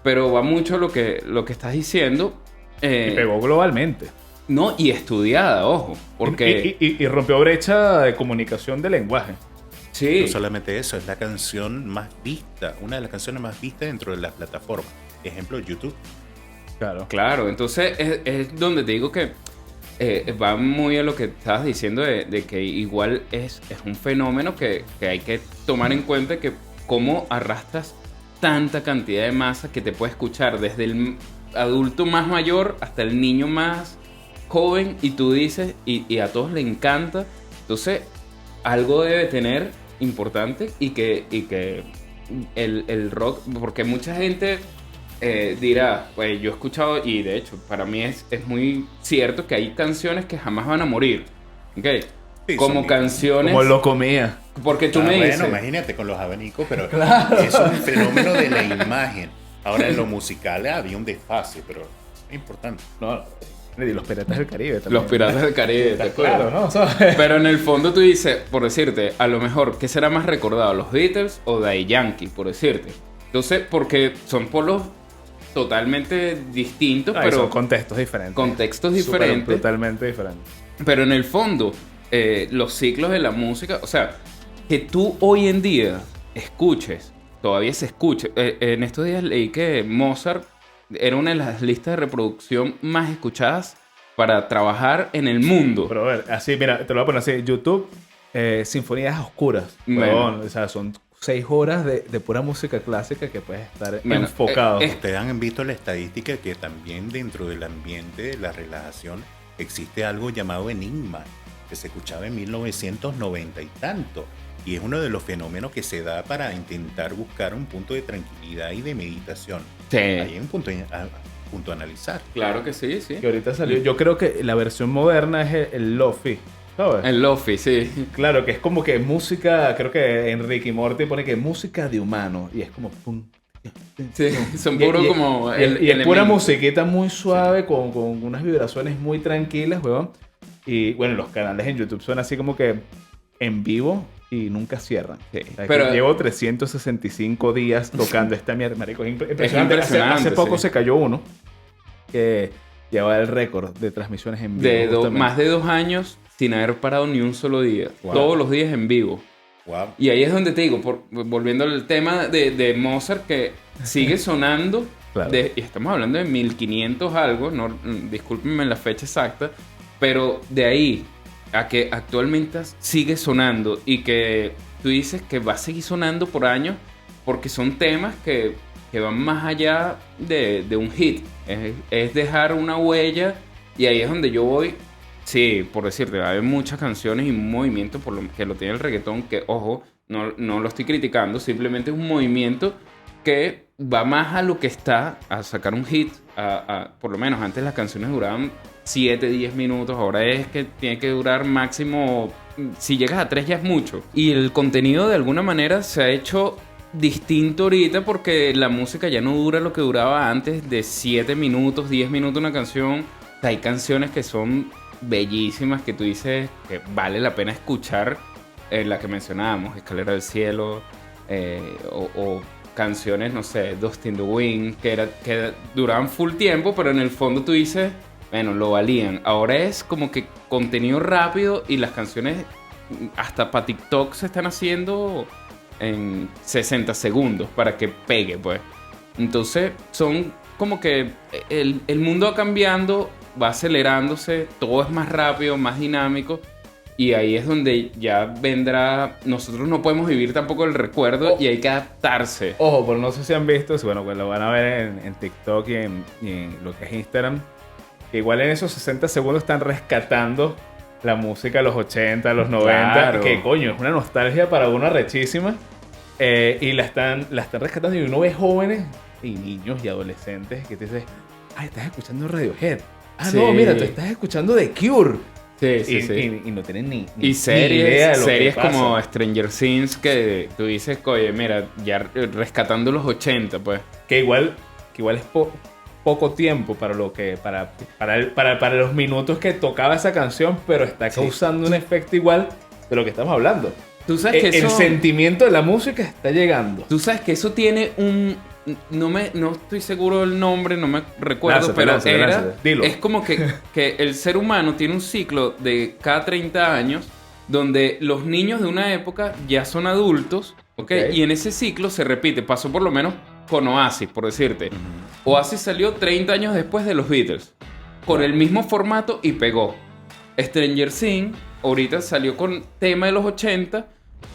pero va mucho lo que estás diciendo. Y pegó globalmente. No, y estudiada, ojo. Porque... Y rompió brecha de comunicación de lenguaje. sí. No solamente eso, es la canción más vista, una de las canciones más vistas dentro de las plataformas. Ejemplo, YouTube. Claro. Claro, entonces es donde te digo que va muy a lo que estabas diciendo de que igual es un fenómeno que hay que tomar en cuenta, que cómo arrastras tanta cantidad de masa que te puede escuchar desde el adulto más mayor hasta el niño más joven, y tú dices, y a todos le encanta. Entonces algo debe tener importante, y que el rock, porque mucha gente dirá, pues yo he escuchado, y de hecho para mí es muy cierto que hay canciones que jamás van a morir, ¿ok? Sí, Como son canciones, Como lo comía. porque tú me dices, Bueno, imagínate con los abanicos, pero es un fenómeno de la imagen. Ahora en lo musical había un desfase, pero es importante. No, y los Piratas del Caribe también. Los Piratas del Caribe, ¿te Está acuerdas? claro, ¿no? ¿Sabes? Pero en el fondo tú dices, por decirte, a lo mejor, ¿qué será más recordado? ¿Los Beatles o Daddy Yankee, por decirte? Entonces, porque son polos totalmente distintos, Ay, pero son contextos diferentes. contextos Súper, diferentes. Totalmente diferentes. Pero en el fondo, los ciclos de la música, o sea, que tú hoy en día escuches, todavía se escuche. En estos días leí que Mozart era una de las listas de reproducción más escuchadas para trabajar en el mundo. Pero a ver, así, mira, te lo voy a poner así. YouTube, Sinfonías Oscuras. Bueno. Huevón, o sea, son 6 horas de pura música clásica que puedes estar Bueno, enfocado. Ustedes han visto la estadística que también dentro del ambiente de la relajación existe algo llamado enigma, que se escuchaba en 1990 y tanto. Y es uno de los fenómenos que se da para intentar buscar un punto de tranquilidad y de meditación. Sí. Hay un punto a analizar. Claro que sí, sí. Que ahorita salió. Yo creo que la versión moderna es el Lofi. ¿Sabes? El Lofi, sí. Claro, que es como que música. Creo que Enrique Morty pone que música de humano. Y es como. Pum, Sí, son puro como... Y es pura elementos. musiquita muy suave, con unas vibraciones muy tranquilas, weón. Y bueno, los canales en YouTube son así como que en vivo. y nunca cierran. Sí. O sea, Pero que llevo 365 días tocando esta mierda, marico. Es impresionante. impresionante, Hace poco sí. se cayó uno que llevaba el récord de transmisiones en vivo. justamente. Más de 2 años sin haber parado ni un solo día. Wow. Todos los días en vivo. Wow. Y ahí es donde te digo, volviendo al tema de Mozart, que sigue sonando. Claro. Y estamos hablando de 1500 algo, no, discúlpenme la fecha exacta, pero de ahí a que actualmente sigue sonando y que tú dices que va a seguir sonando por años porque son temas que van más allá de un hit. Es dejar una huella y ahí es donde yo voy. Sí, por decirte, hay muchas canciones y un movimiento por lo que lo tiene el reggaetón que, ojo, no lo estoy criticando, simplemente es un movimiento que va más a lo que está, a sacar un hit, por lo menos antes las canciones duraban 7, 10 minutos, ahora es que tiene que durar máximo, si llegas a 3 ya es mucho. Y el contenido de alguna manera se ha hecho distinto ahorita porque la música ya no dura lo que duraba antes de 7 minutos, 10 minutos una canción. Hay canciones que son bellísimas que tú dices que vale la pena escuchar, la que mencionábamos, Escalera del Cielo, o canciones, no sé, Dust in the Wind, que duraban full tiempo, pero en el fondo tú dices, bueno, lo valían. Ahora es como que contenido rápido y las canciones hasta para TikTok se están haciendo en 60 segundos para que pegue, pues. Entonces son como que el mundo va cambiando, va acelerándose, todo es más rápido, más dinámico. Y ahí es donde ya vendrá. Nosotros no podemos vivir tampoco el recuerdo y hay que adaptarse. Ojo, pero no sé si han visto, bueno, pues lo van a ver en TikTok y en lo que es Instagram. Que igual en esos 60 segundos están rescatando la música de los 80, los 90. Claro. Que coño, es una nostalgia para uno arrechísima. Y la están rescatando y uno ve jóvenes y niños y adolescentes que te dicen, ay, estás escuchando Radiohead. Ah, Sí. no, mira, tú estás escuchando The Cure. Sí, sí, y, sí. y no tienen ni Y idea series, de lo series que pasa. como Stranger Things que tú dices, oye, mira, ya rescatando los 80, pues. Que igual es poco tiempo para lo que para los minutos que tocaba esa canción, pero está causando un efecto igual de lo que estamos hablando. Tú sabes que El eso, sentimiento de la música está llegando. tú sabes que eso tiene un... No estoy seguro del nombre, no me recuerdo, Lánzate, pero lánzate, lánzate. Dilo. es como que el ser humano tiene un ciclo de cada 30 años donde los niños de una época ya son adultos, ¿ok? Y en ese ciclo se repite, pasó por lo menos con Oasis, por decirte. Oasis salió 30 años después de los Beatles, con el mismo formato y pegó. Stranger Things ahorita salió con tema de los 80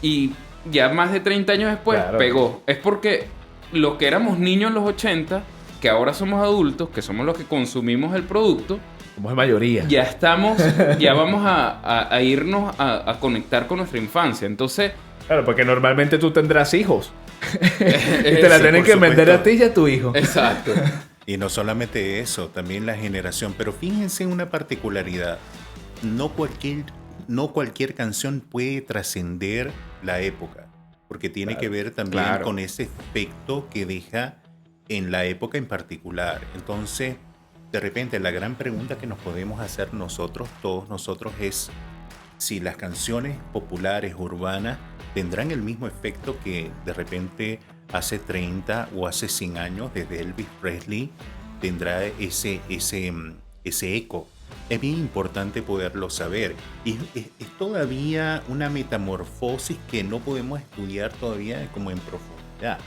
y ya más de 30 años después Claro. pegó. Es porque los que éramos niños en los 80, que ahora somos adultos, que somos los que consumimos el producto, Somos mayoría. ya estamos, ya vamos a irnos a conectar con nuestra infancia. Entonces, Claro, porque normalmente tú tendrás hijos. Y te sí, la tienen por que vender supuesto. a ti y a tu hijo. exacto. Y no solamente eso, también la generación. Pero fíjense en una particularidad. No cualquier canción puede trascender la época. Porque tiene que ver también claro. con ese efecto que deja en la época en particular. Entonces, de repente, la gran pregunta que nos podemos hacer todos nosotros, es si las canciones populares, urbanas, tendrán el mismo efecto que de repente hace 30 o hace 100 años, desde Elvis Presley, tendrá ese eco. Es bien importante poderlo saber. Y es todavía una metamorfosis que no podemos estudiar todavía como en profundidad.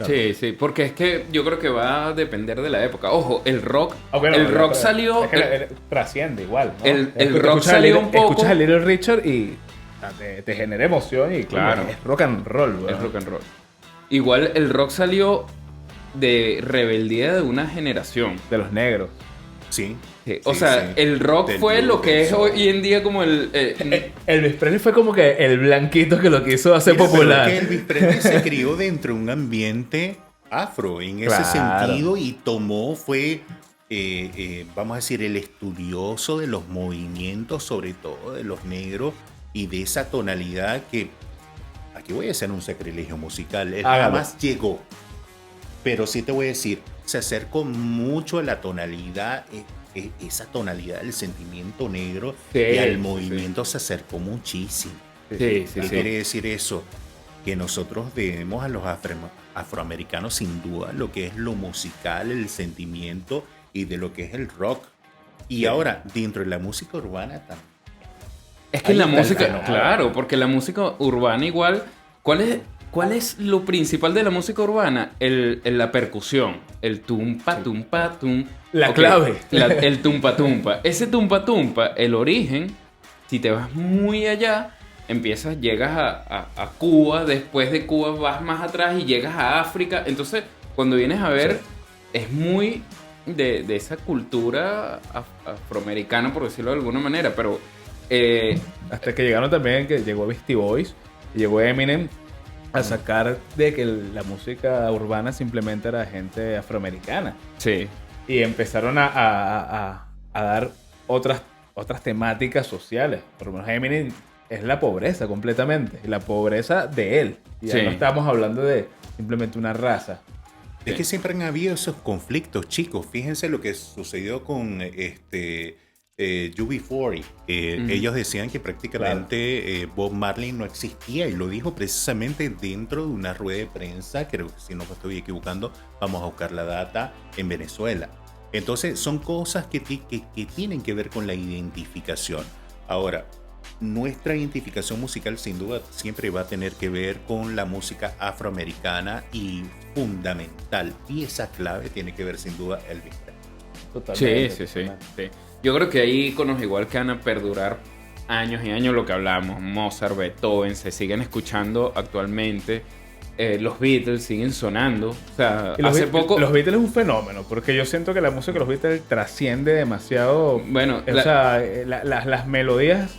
Sí, sí, porque es que yo creo que va a depender de la época. Ojo, el rock, Ah, bueno, el pero- rock pero- salió... es que trasciende igual, ¿no? el Escuchas rock a salió Little- un poco- Escuchas a Little Richard y te genera emoción y Claro. coño, es rock and roll, weón. Es rock and roll. Igual el rock salió de rebeldía de una generación. De los negros. Sí. Sí, o Sí, sea, sí. el rock Del fue lo blues, que del es soul. hoy en día como el... Elvis Presley fue como que el blanquito que lo quiso hacer Mira, pero popular. es que Elvis Presley se crió dentro de un ambiente afro en ese Claro. sentido y fue, vamos a decir, el estudioso de los movimientos, sobre todo de los negros y de esa tonalidad que, aquí voy a hacer un sacrilegio musical, él Hágalo. jamás llegó, pero sí te voy a decir, se acercó mucho a la tonalidad, esa tonalidad del sentimiento negro Sí, y al sí. movimiento se acercó muchísimo. Sí, ¿Qué sí. quiere decir eso? Que nosotros debemos a los afroamericanos sin duda lo que es lo musical, el sentimiento y de lo que es el rock. Y Sí. ahora, dentro de la música urbana también. Es que Ahí la está el música, fenómeno. claro, porque la música urbana igual, ¿cuál es lo principal de la música urbana? La percusión, el tumpa, tumpa, tum. La Ok, clave. el tumpa, tumpa. Ese tumpa, tumpa, el origen, si te vas muy allá, llegas a Cuba, después de Cuba vas más atrás y llegas a África. Entonces, cuando vienes a ver, es muy de esa cultura afroamericana, por decirlo de alguna manera, pero... Hasta que llegaron también, que llegó Beastie Boys y llegó Eminem a sacar de que la música urbana simplemente era gente afroamericana. sí. Y empezaron a dar otras temáticas sociales. Por lo menos Eminem es la pobreza completamente. Y la pobreza de él. Y ya Sí. no estamos hablando de simplemente una raza. Es que siempre han habido esos conflictos, chicos. Fíjense lo que sucedió con UB40. Ellos decían que prácticamente Bob Marley no existía y lo dijo precisamente dentro de una rueda de prensa, creo que si no me estoy equivocando, vamos a buscar la data, en Venezuela. Entonces son cosas que tienen que ver con la identificación. Ahora, nuestra identificación musical sin duda siempre va a tener que ver con la música afroamericana y fundamental, pieza clave tiene que ver sin duda Elvis Presley. Totalmente. Sí. Yo creo que hay iconos igual que van a perdurar años y años, lo que hablamos, Mozart, Beethoven, se siguen escuchando actualmente. Los Beatles siguen sonando. O sea, Y los hace poco... Los Beatles es un fenómeno, porque yo siento que la música de los Beatles trasciende demasiado. Bueno, O sea, las melodías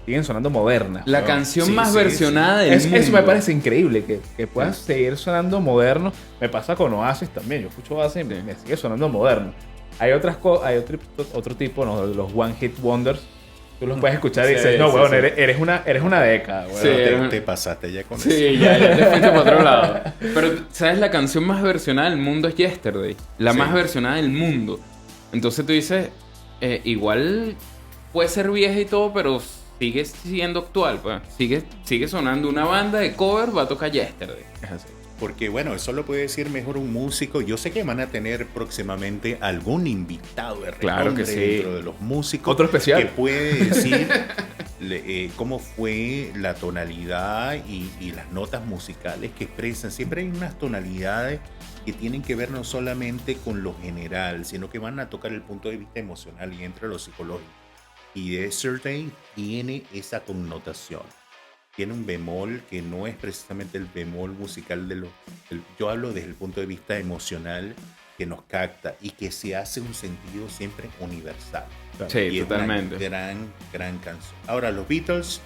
siguen sonando modernas. la ¿no? canción Sí, más sí, versionada del mundo. Eso me parece increíble, que puedas seguir sonando moderno. Me pasa con Oasis también. Yo escucho Oasis y me sigue sonando moderno. Hay otro tipo, ¿no? Los One Hit Wonders. Tú los puedes escuchar y Sí, dices, no, sí, weón, sí. eres una década, weón. Sí. Te pasaste ya con eso. Sí, ya te fuiste para otro lado. Pero, ¿sabes? La canción más versionada del mundo es Yesterday. La Sí. más versionada del mundo. Entonces tú dices, igual puede ser vieja y todo, pero sigue siendo actual. Pues. Sigue sonando. Una banda de cover va a tocar Yesterday. Es así. Porque bueno, eso lo puede decir mejor un músico. Yo sé que van a tener próximamente algún invitado de Claro que renombre sí. dentro de los músicos. Otro especial. Que puede decir cómo fue la tonalidad y las notas musicales que expresan. Siempre hay unas tonalidades que tienen que ver no solamente con lo general, sino que van a tocar el punto de vista emocional y entre lo psicológico. Y Yesterday tiene esa connotación. Tiene un bemol que no es precisamente el bemol musical yo hablo desde el punto de vista emocional que nos capta y que se hace un sentido siempre universal. Sí, Y totalmente. es una gran canción. Ahora, los Beatles,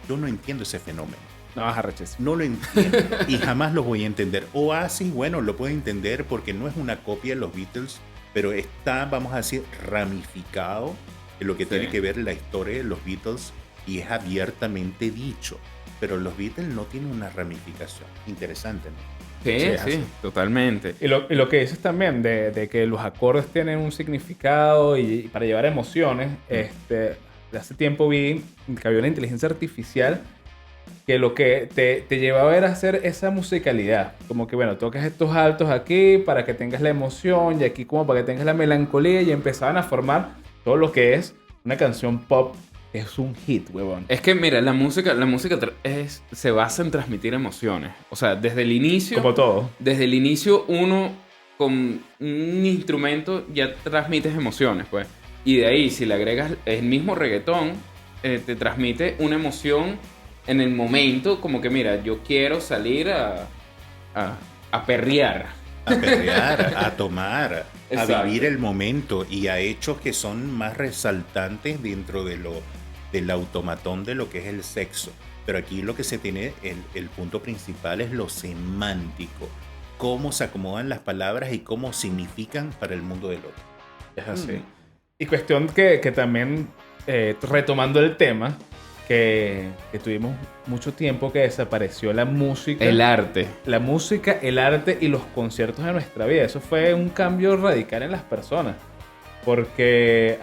yo no entiendo ese fenómeno. No vas a rechazar. No lo entiendo y jamás lo voy a entender. Oasis, bueno, lo puedo entender porque no es una copia de los Beatles, pero está, vamos a decir, ramificado en lo que tiene que ver la historia de los Beatles y es abiertamente dicho. Pero los Beatles no tienen una ramificación. Interesante, ¿no? Sí, así. totalmente. Y lo que dices también de que los acordes tienen un significado y para llevar emociones, de hace tiempo vi que había una inteligencia artificial que lo que te llevaba era hacer esa musicalidad. Como que, bueno, tocas estos altos aquí para que tengas la emoción y aquí como para que tengas la melancolía y empezaban a formar todo lo que es una canción pop. Es un hit, huevón. Es que, mira, la música se basa en transmitir emociones. O sea, desde el inicio... Como todo. Desde el inicio uno con un instrumento ya transmites emociones, pues. Y de ahí, si le agregas el mismo reggaetón, te transmite una emoción en el momento, como que mira, yo quiero salir a perrear. A perrear, a tomar, a Exacto. vivir el momento y a hechos que son más resaltantes dentro del automatón de lo que es el sexo. Pero aquí lo que se tiene, el punto principal es lo semántico. Cómo se acomodan las palabras y cómo significan para el mundo del otro. Es así. Y cuestión que también, retomando el tema, que tuvimos mucho tiempo que desapareció la música. El arte. La música, el arte y los conciertos de nuestra vida. Eso fue un cambio radical en las personas. Porque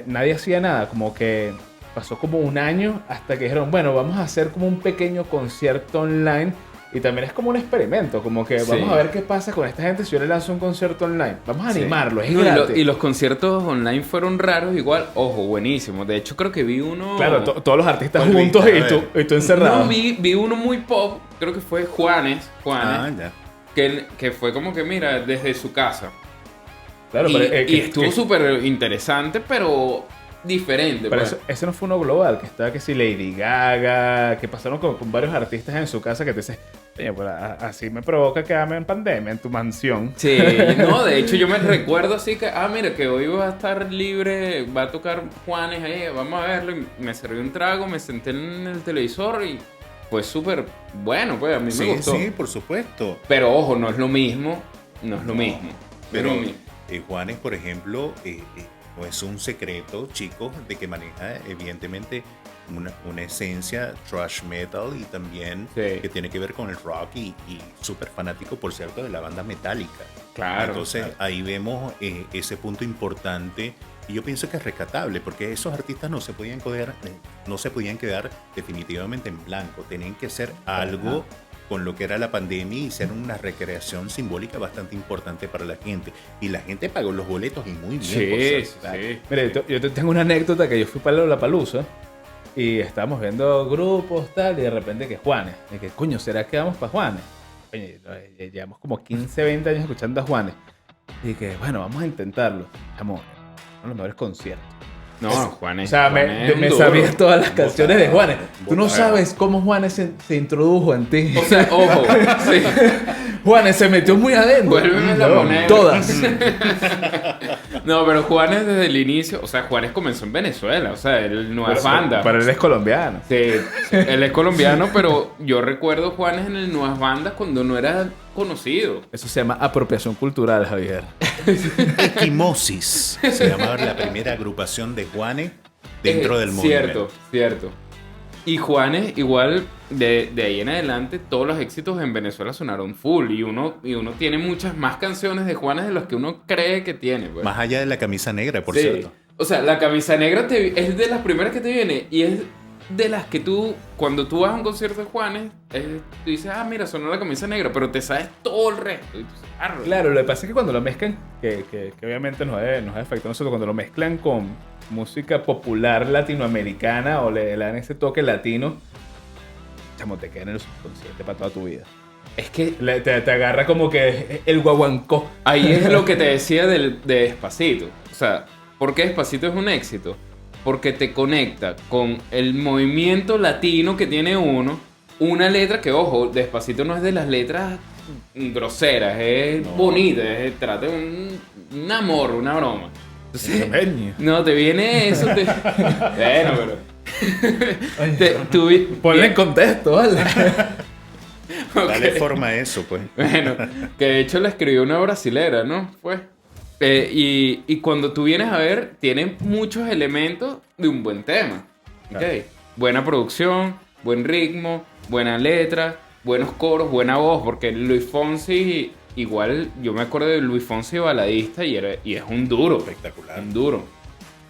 nadie hacía nada. Como que pasó como un año hasta que dijeron, bueno, vamos a hacer como un pequeño concierto online. Y también es como un experimento, como que Sí. vamos a ver qué pasa con esta gente si yo le lanzo un concierto online. Vamos a Sí. animarlo, es No, gratis. y los conciertos online fueron raros igual. Ojo, buenísimo. De hecho, creo que vi uno... Claro, todos los artistas ¿Cuál juntos viste? A y ver. tú encerrado. No, vi uno muy pop. Creo que fue Juanes. Ah, ya. Que fue como que, mira, desde su casa. Claro, y pero, y estuvo súper interesante, pero diferente. pero pues. ese no fue uno global, que estaba que si Lady Gaga, que pasaron con varios artistas en su casa que te dicen, oye, pues así me provoca quedarme en pandemia, en tu mansión. Sí, no, de hecho yo me recuerdo así que, mira, que hoy va a estar libre, va a tocar Juanes ahí, vamos a verlo. Y me serví un trago, me senté en el televisor y fue súper bueno, pues a mí me Sí, gustó. sí, por supuesto. Pero ojo, no es lo mismo, no es lo mismo. Pero no es lo mismo. Juanes, por ejemplo, no es un secreto, chicos, de que maneja evidentemente una esencia thrash metal y también Sí. que tiene que ver con el rock y súper fanático, por cierto, de la banda Metallica. Claro. Entonces claro. ahí vemos ese punto importante y yo pienso que es rescatable porque esos artistas no se podían quedar definitivamente en blanco, tenían que hacer algo con lo que era la pandemia y ser una recreación simbólica bastante importante para la gente. Y la gente pagó los boletos y muy bien. por Sí, cierto. sí. Mire, yo te tengo una anécdota que yo fui para Lollapalooza y estábamos viendo grupos tal y de repente que Juanes. Y que, coño, ¿será que vamos para Juanes? Oye, llevamos como 15, 20 años escuchando a Juanes. Y que, bueno, vamos a intentarlo. Estamos uno de los mejores conciertos. No, O Juanes. sea, Juanes es un me duro. sabía todas las canciones de Juanes. Tú no Botado. sabes cómo Juanes se introdujo en ti. O sea, ojo, sí. Juanes se metió muy adentro. Vuélveme a poner. Todas. No, pero Juanes desde el inicio, o sea, Juanes comenzó en Venezuela, o sea, él no es banda. Pero él es colombiano. Sí, él es colombiano, pero yo recuerdo Juanes en el Nuevas Bandas cuando no era conocido. Eso se llama apropiación cultural, Javier. Equimosis se llamaba la primera agrupación de Juanes dentro del movimiento. Cierto, cierto. Y Juanes, igual, de ahí en adelante, todos los éxitos en Venezuela sonaron full. Y uno tiene muchas más canciones de Juanes de las que uno cree que tiene. Pues. Más allá de la camisa negra, por Sí. cierto. O sea, la camisa negra es de las primeras que te viene. Y es de las que tú, cuando tú vas a un concierto de Juanes, tú dices, mira, sonó la camisa negra, pero te sabes todo el resto. Y tú dices, "Arre". Claro, lo que pasa es que cuando lo mezclan, que obviamente nos afecta a nosotros, cuando lo mezclan con música popular latinoamericana o le dan ese toque latino, chamo, te queda en el subconsciente para toda tu vida. Es que Te agarra como que el guaguancó. ahí es lo que te decía de Despacito. O sea, ¿por qué Despacito es un éxito? Porque te conecta con el movimiento latino que tiene uno. Una letra que, ojo, Despacito no es de las letras groseras, es bonita, trata de un amor, una broma. Entonces, no, te viene eso. Bueno, pero. Ponle en contexto, ¿vale? Dale Ok. forma a eso, pues. Bueno, que de hecho la escribió una brasilera, ¿no? Fue. Y cuando tú vienes a ver, tiene muchos elementos de un buen tema. ¿Ok? Claro. Buena producción, buen ritmo, buena letra, buenos coros, buena voz, porque Luis Fonsi, igual yo me acuerdo de Luis Fonsi baladista y es un duro. Espectacular. Un duro.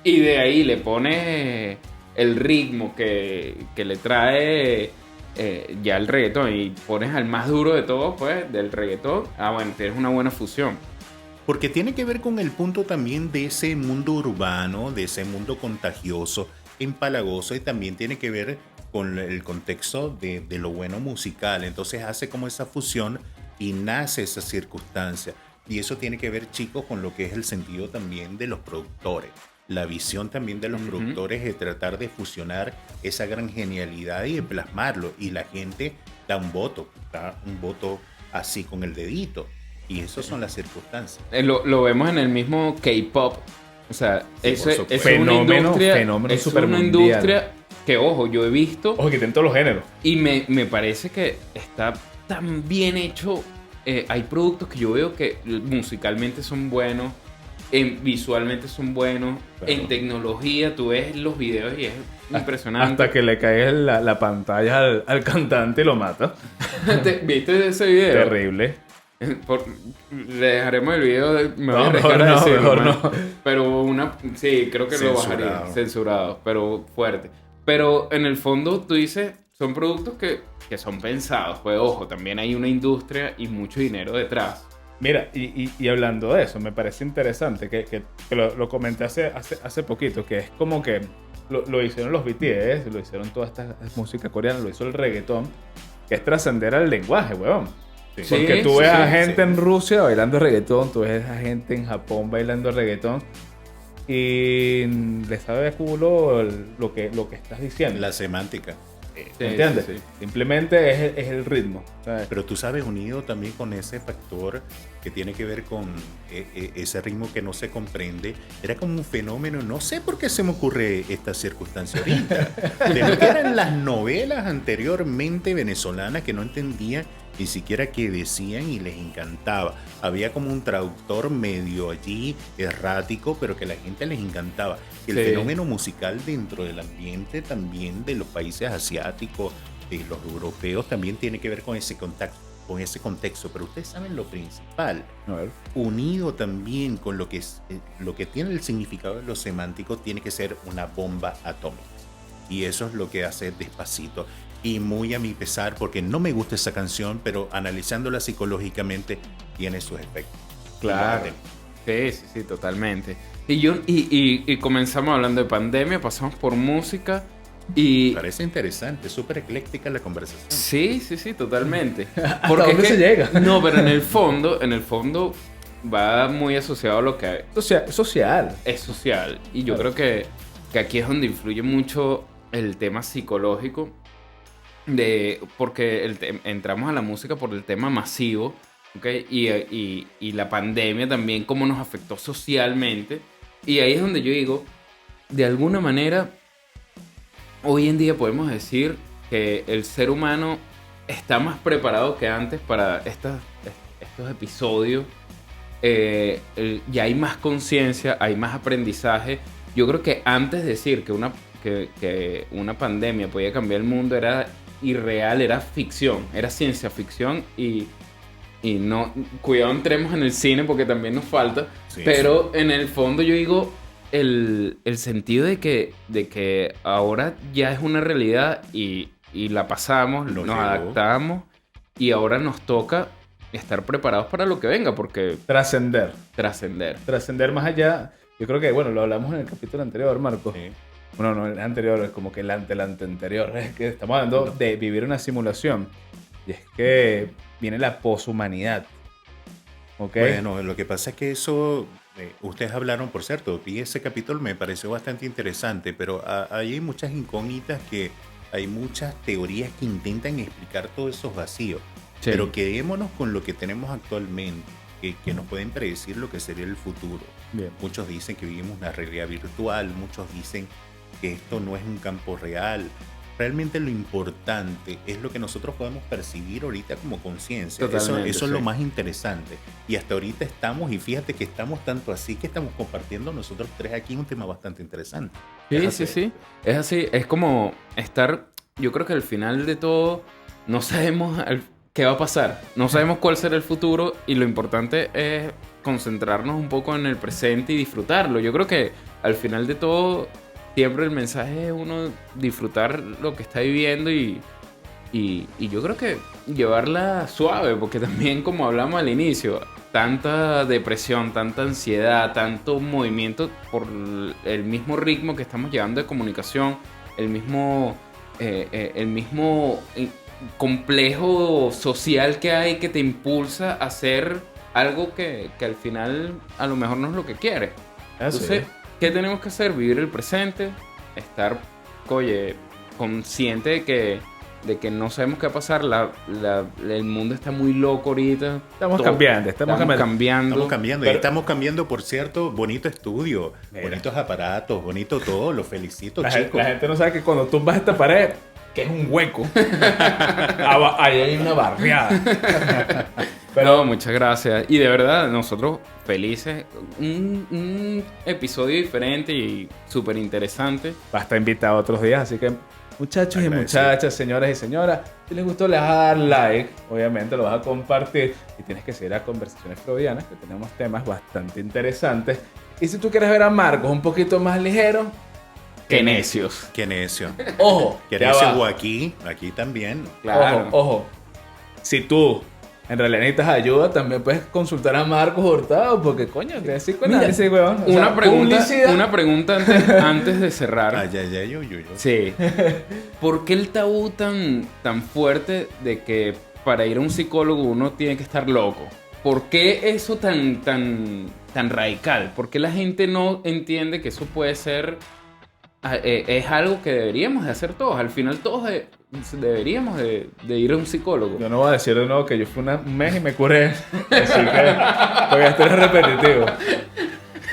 Y de ahí le pones el ritmo que le trae ya el reggaetón y pones al más duro de todos, pues, del reggaetón. Bueno, tienes una buena fusión. Porque tiene que ver con el punto también de ese mundo urbano, de ese mundo contagioso, empalagoso, y también tiene que ver con el contexto de lo bueno musical. Entonces hace como esa fusión y nace esa circunstancia. Y eso tiene que ver, chicos, con lo que es el sentido también de los productores. La visión también de los productores de tratar de fusionar esa gran genialidad y de plasmarlo. Y la gente da un voto así con el dedito. Y esas son las circunstancias. Lo vemos en el mismo K-pop. O sea, Sí, eso por es supuesto. una industria. Fenómeno Es una supermundial. industria que, ojo, yo he visto Ojo, que tienen todos los géneros. y me parece que está tan bien hecho. Hay productos que yo veo que musicalmente son buenos, visualmente son buenos, Claro. en tecnología tú ves los videos y es impresionante. Hasta que le cae la pantalla al cantante y lo mata. ¿Viste ese video? Terrible. Le dejaremos el video, me voy a No, arriesgar mejor a no, decirlo, mejor man. no. Pero sí, creo que lo bajaría, Censurado. censurado, pero fuerte. Pero en el fondo, tú dices, son productos que son pensados, pues ojo, también hay una industria y mucho dinero detrás. Mira, y hablando de eso, me parece interesante que lo comenté hace poquito, que es como que lo hicieron los BTS, lo hicieron toda esta música coreana, lo hizo el reggaetón, que es trascender al lenguaje, weón. Sí. Porque tú Sí, ves sí, a gente sí. en Rusia bailando reggaetón, tú ves a gente en Japón bailando reggaetón, y le sabe a culo lo que estás diciendo. La semántica. Sí, ¿Entiendes? sí, sí. Simplemente es el ritmo, ¿sabes? Pero tú sabes, unido también con ese factor que tiene que ver con ese ritmo que no se comprende, era como un fenómeno, no sé por qué se me ocurre esta circunstancia ahorita, de lo que eran las novelas anteriormente venezolanas que no entendían ni siquiera qué decían y les encantaba. Había como un traductor medio allí errático, pero que a la gente les encantaba. El Sí. fenómeno musical dentro del ambiente también de los países asiáticos, de los europeos, también tiene que ver con ese contacto, con ese contexto. Pero ustedes saben lo principal, A ver. unido también con lo que tiene el significado de lo semántico, tiene que ser una bomba atómica. Y eso es lo que hace Despacito. Y muy a mi pesar, porque no me gusta esa canción, pero analizándola psicológicamente, tiene sus efectos. Claro. Igual. Sí, totalmente. Y comenzamos hablando de pandemia, pasamos por música y... Parece interesante, súper ecléctica la conversación. Sí, totalmente. ¿Hasta Porque dónde es que- se llega? No, pero en el fondo va muy asociado a lo que Social. es social. Y yo Claro. creo que aquí es donde influye mucho el tema psicológico. Porque entramos a la música por el tema masivo, ¿ok? Y la pandemia también, cómo nos afectó socialmente. Y ahí es donde yo digo, de alguna manera, hoy en día podemos decir que el ser humano está más preparado que antes para estos episodios. Ya hay más conciencia, hay más aprendizaje. Yo creo que antes de decir que una pandemia podía cambiar el mundo era irreal, era ficción, era ciencia ficción y no, cuidado entremos en el cine porque también nos falta, Sí, pero en el fondo yo digo el sentido de que ahora ya es una realidad y la pasamos, Nos nos llegó. adaptamos y ahora nos toca estar preparados para lo que venga porque Trascender. trascender. Más allá. Yo creo que, bueno, lo hablamos en el capítulo anterior, Marco. Sí. Bueno, no, el anterior, es como que el anterior. Es que estamos hablando de vivir una simulación. Y es que viene la poshumanidad. ¿Ok? Bueno, lo que pasa es que eso, ustedes hablaron, por cierto, vi ese capítulo, me pareció bastante interesante, pero ahí hay muchas incógnitas hay muchas teorías que intentan explicar todos esos vacíos. Sí. Pero quedémonos con lo que tenemos actualmente, que nos pueden predecir lo que sería el futuro. Bien. Muchos dicen que vivimos una realidad virtual, muchos dicen que esto no es un campo real. Realmente lo importante es lo que nosotros podemos percibir ahorita como conciencia. Eso Totalmente, es lo sí. más interesante. Y hasta ahorita estamos, y fíjate que estamos tanto así que estamos compartiendo nosotros tres aquí un tema bastante interesante. Sí. Es así, es como estar. Yo creo que al final de todo no sabemos qué va a pasar, no sabemos cuál será el futuro y lo importante es concentrarnos un poco en el presente y disfrutarlo. Yo creo que al final de todo siempre el mensaje es uno disfrutar lo que está viviendo y yo creo que llevarla suave, porque también como hablamos al inicio, tanta depresión, tanta ansiedad, tanto movimiento por el mismo ritmo que estamos llevando de comunicación, el mismo complejo social que hay que te impulsa a hacer algo que al final a lo mejor no es lo que quieres. Entonces, ¿qué tenemos que hacer? Vivir el presente, estar, oye, consciente de que no sabemos qué va a pasar. El mundo está muy loco ahorita. Estamos Todo- cambiando. Estamos cambiando. Y Pero- estamos cambiando, por cierto, bonito estudio, Mira. bonitos aparatos, bonito todo. Los felicito, La chicos. gente no sabe que cuando tumbas esta pared, que es un hueco, ahí hay una barriada. Pero muchas gracias. Y de verdad, nosotros felices. Un episodio diferente y súper interesante. Va a estar invitado otros días, así que Muchachos y Agradecido. muchachas, señoras y señoras, si les gustó, les vas a dar like, obviamente lo vas a compartir y tienes que seguir a Conversaciones Freudianas, que tenemos temas bastante interesantes. Y si tú quieres ver a Marcos un poquito más ligero, Qué necios. Qué necio. ojo, Qué ya necio va. o aquí también. Claro. Ojo. Si tú en realidad necesitas ayuda, también puedes consultar a Marcos Hurtado, porque coño, te decís con Mira, análisis, weón. O sea, publicidad. una pregunta antes de cerrar. Ay, yo. Sí. ¿Por qué el tabú tan fuerte de que para ir a un psicólogo uno tiene que estar loco? ¿Por qué eso tan radical? ¿Por qué la gente no entiende que eso puede ser... es algo que deberíamos de hacer todos? Al final todos deberíamos de ir a un psicólogo. Yo no voy a decir de nuevo que yo fui un mes y me curé. Así que voy a estar repetitivo.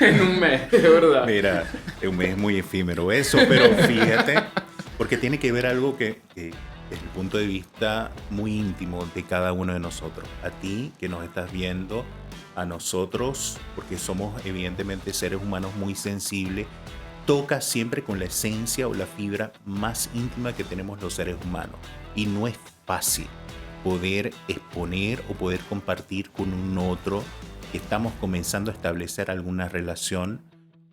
En un mes, de verdad. Mira, es un mes muy efímero eso, pero fíjate, porque tiene que ver algo que desde el punto de vista muy íntimo de cada uno de nosotros. A ti que nos estás viendo, a nosotros, porque somos evidentemente seres humanos muy sensibles, toca siempre con la esencia o la fibra más íntima que tenemos los seres humanos. Y no es fácil poder exponer o poder compartir con un otro que estamos comenzando a establecer alguna relación,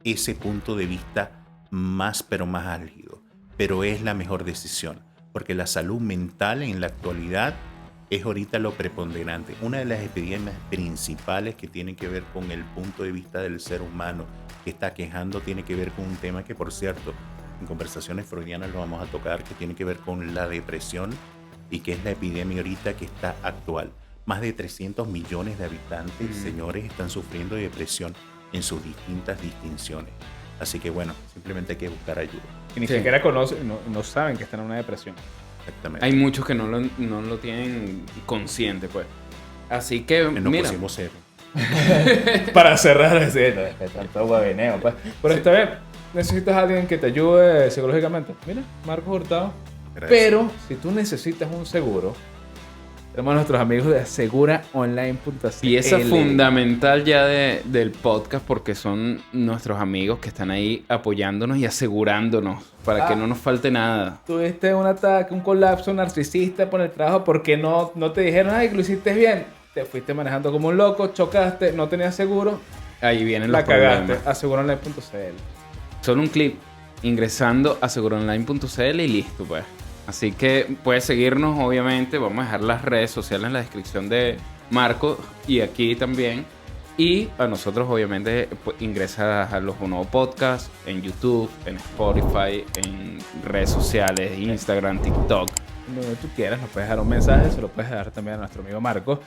ese punto de vista más pero más álgido. Pero es la mejor decisión, porque la salud mental en la actualidad es ahorita lo preponderante. Una de las epidemias principales que tienen que ver con el punto de vista del ser humano que está quejando tiene que ver con un tema que, por cierto, en Conversaciones Freudianas lo vamos a tocar, que tiene que ver con la depresión y que es la epidemia ahorita que está actual. Más de 300 millones de habitantes, señores, están sufriendo de depresión en sus distintas distinciones. Así que bueno, simplemente hay que buscar ayuda. Y ni Sí. siquiera conocen, no saben que están en una depresión. Exactamente. Hay muchos que no lo tienen consciente, pues. Así que, Nos mira, pusimos cero. Para cerrar ese tanto guabineo, pues. Pero está bien, necesitas a alguien que te ayude psicológicamente. Mira, Marcos Hurtado. Gracias. Pero si tú necesitas un seguro, tenemos a nuestros amigos de aseguraonline.cl. pieza fundamental ya del podcast, porque son nuestros amigos que están ahí apoyándonos y asegurándonos para que no nos falte nada. Tuviste un ataque, un colapso narcisista por el trabajo porque no te dijeron, ay, que lo hiciste bien. Te fuiste manejando como un loco, chocaste, no tenías seguro, Ahí vienen la los problemas. cagaste. Aseguraonline.cl. Solo un clip ingresando a seguronline.cl y listo, pues. Así que puedes seguirnos, obviamente. Vamos a dejar las redes sociales en la descripción de Marco y aquí también. Y a nosotros, obviamente, pues, ingresas a los nuevos podcasts en YouTube, en Spotify, en redes sociales, Instagram, TikTok. Donde tú quieras, nos puedes dejar un mensaje, se lo puedes dar también a nuestro amigo Marco.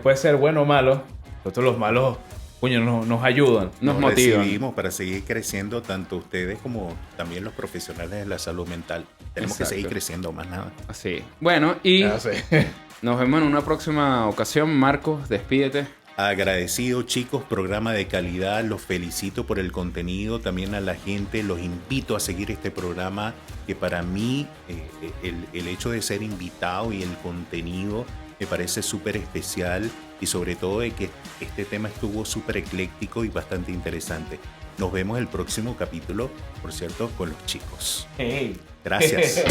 Puede ser bueno o malo. Nosotros los malos, coño, nos ayudan. Nos motivan. recibimos para seguir creciendo, tanto ustedes como también los profesionales de la salud mental. Tenemos que Exacto. seguir creciendo, más nada. Así. Bueno, y Ya sé. nos vemos en una próxima ocasión. Marcos, despídete. Agradecido, chicos, programa de calidad, los felicito por el contenido, también a la gente los invito a seguir este programa, que para mí el hecho de ser invitado y el contenido me parece súper especial, y sobre todo de que este tema estuvo súper ecléctico y bastante interesante. Nos vemos el próximo capítulo, por cierto, con los chicos. Hey. Gracias.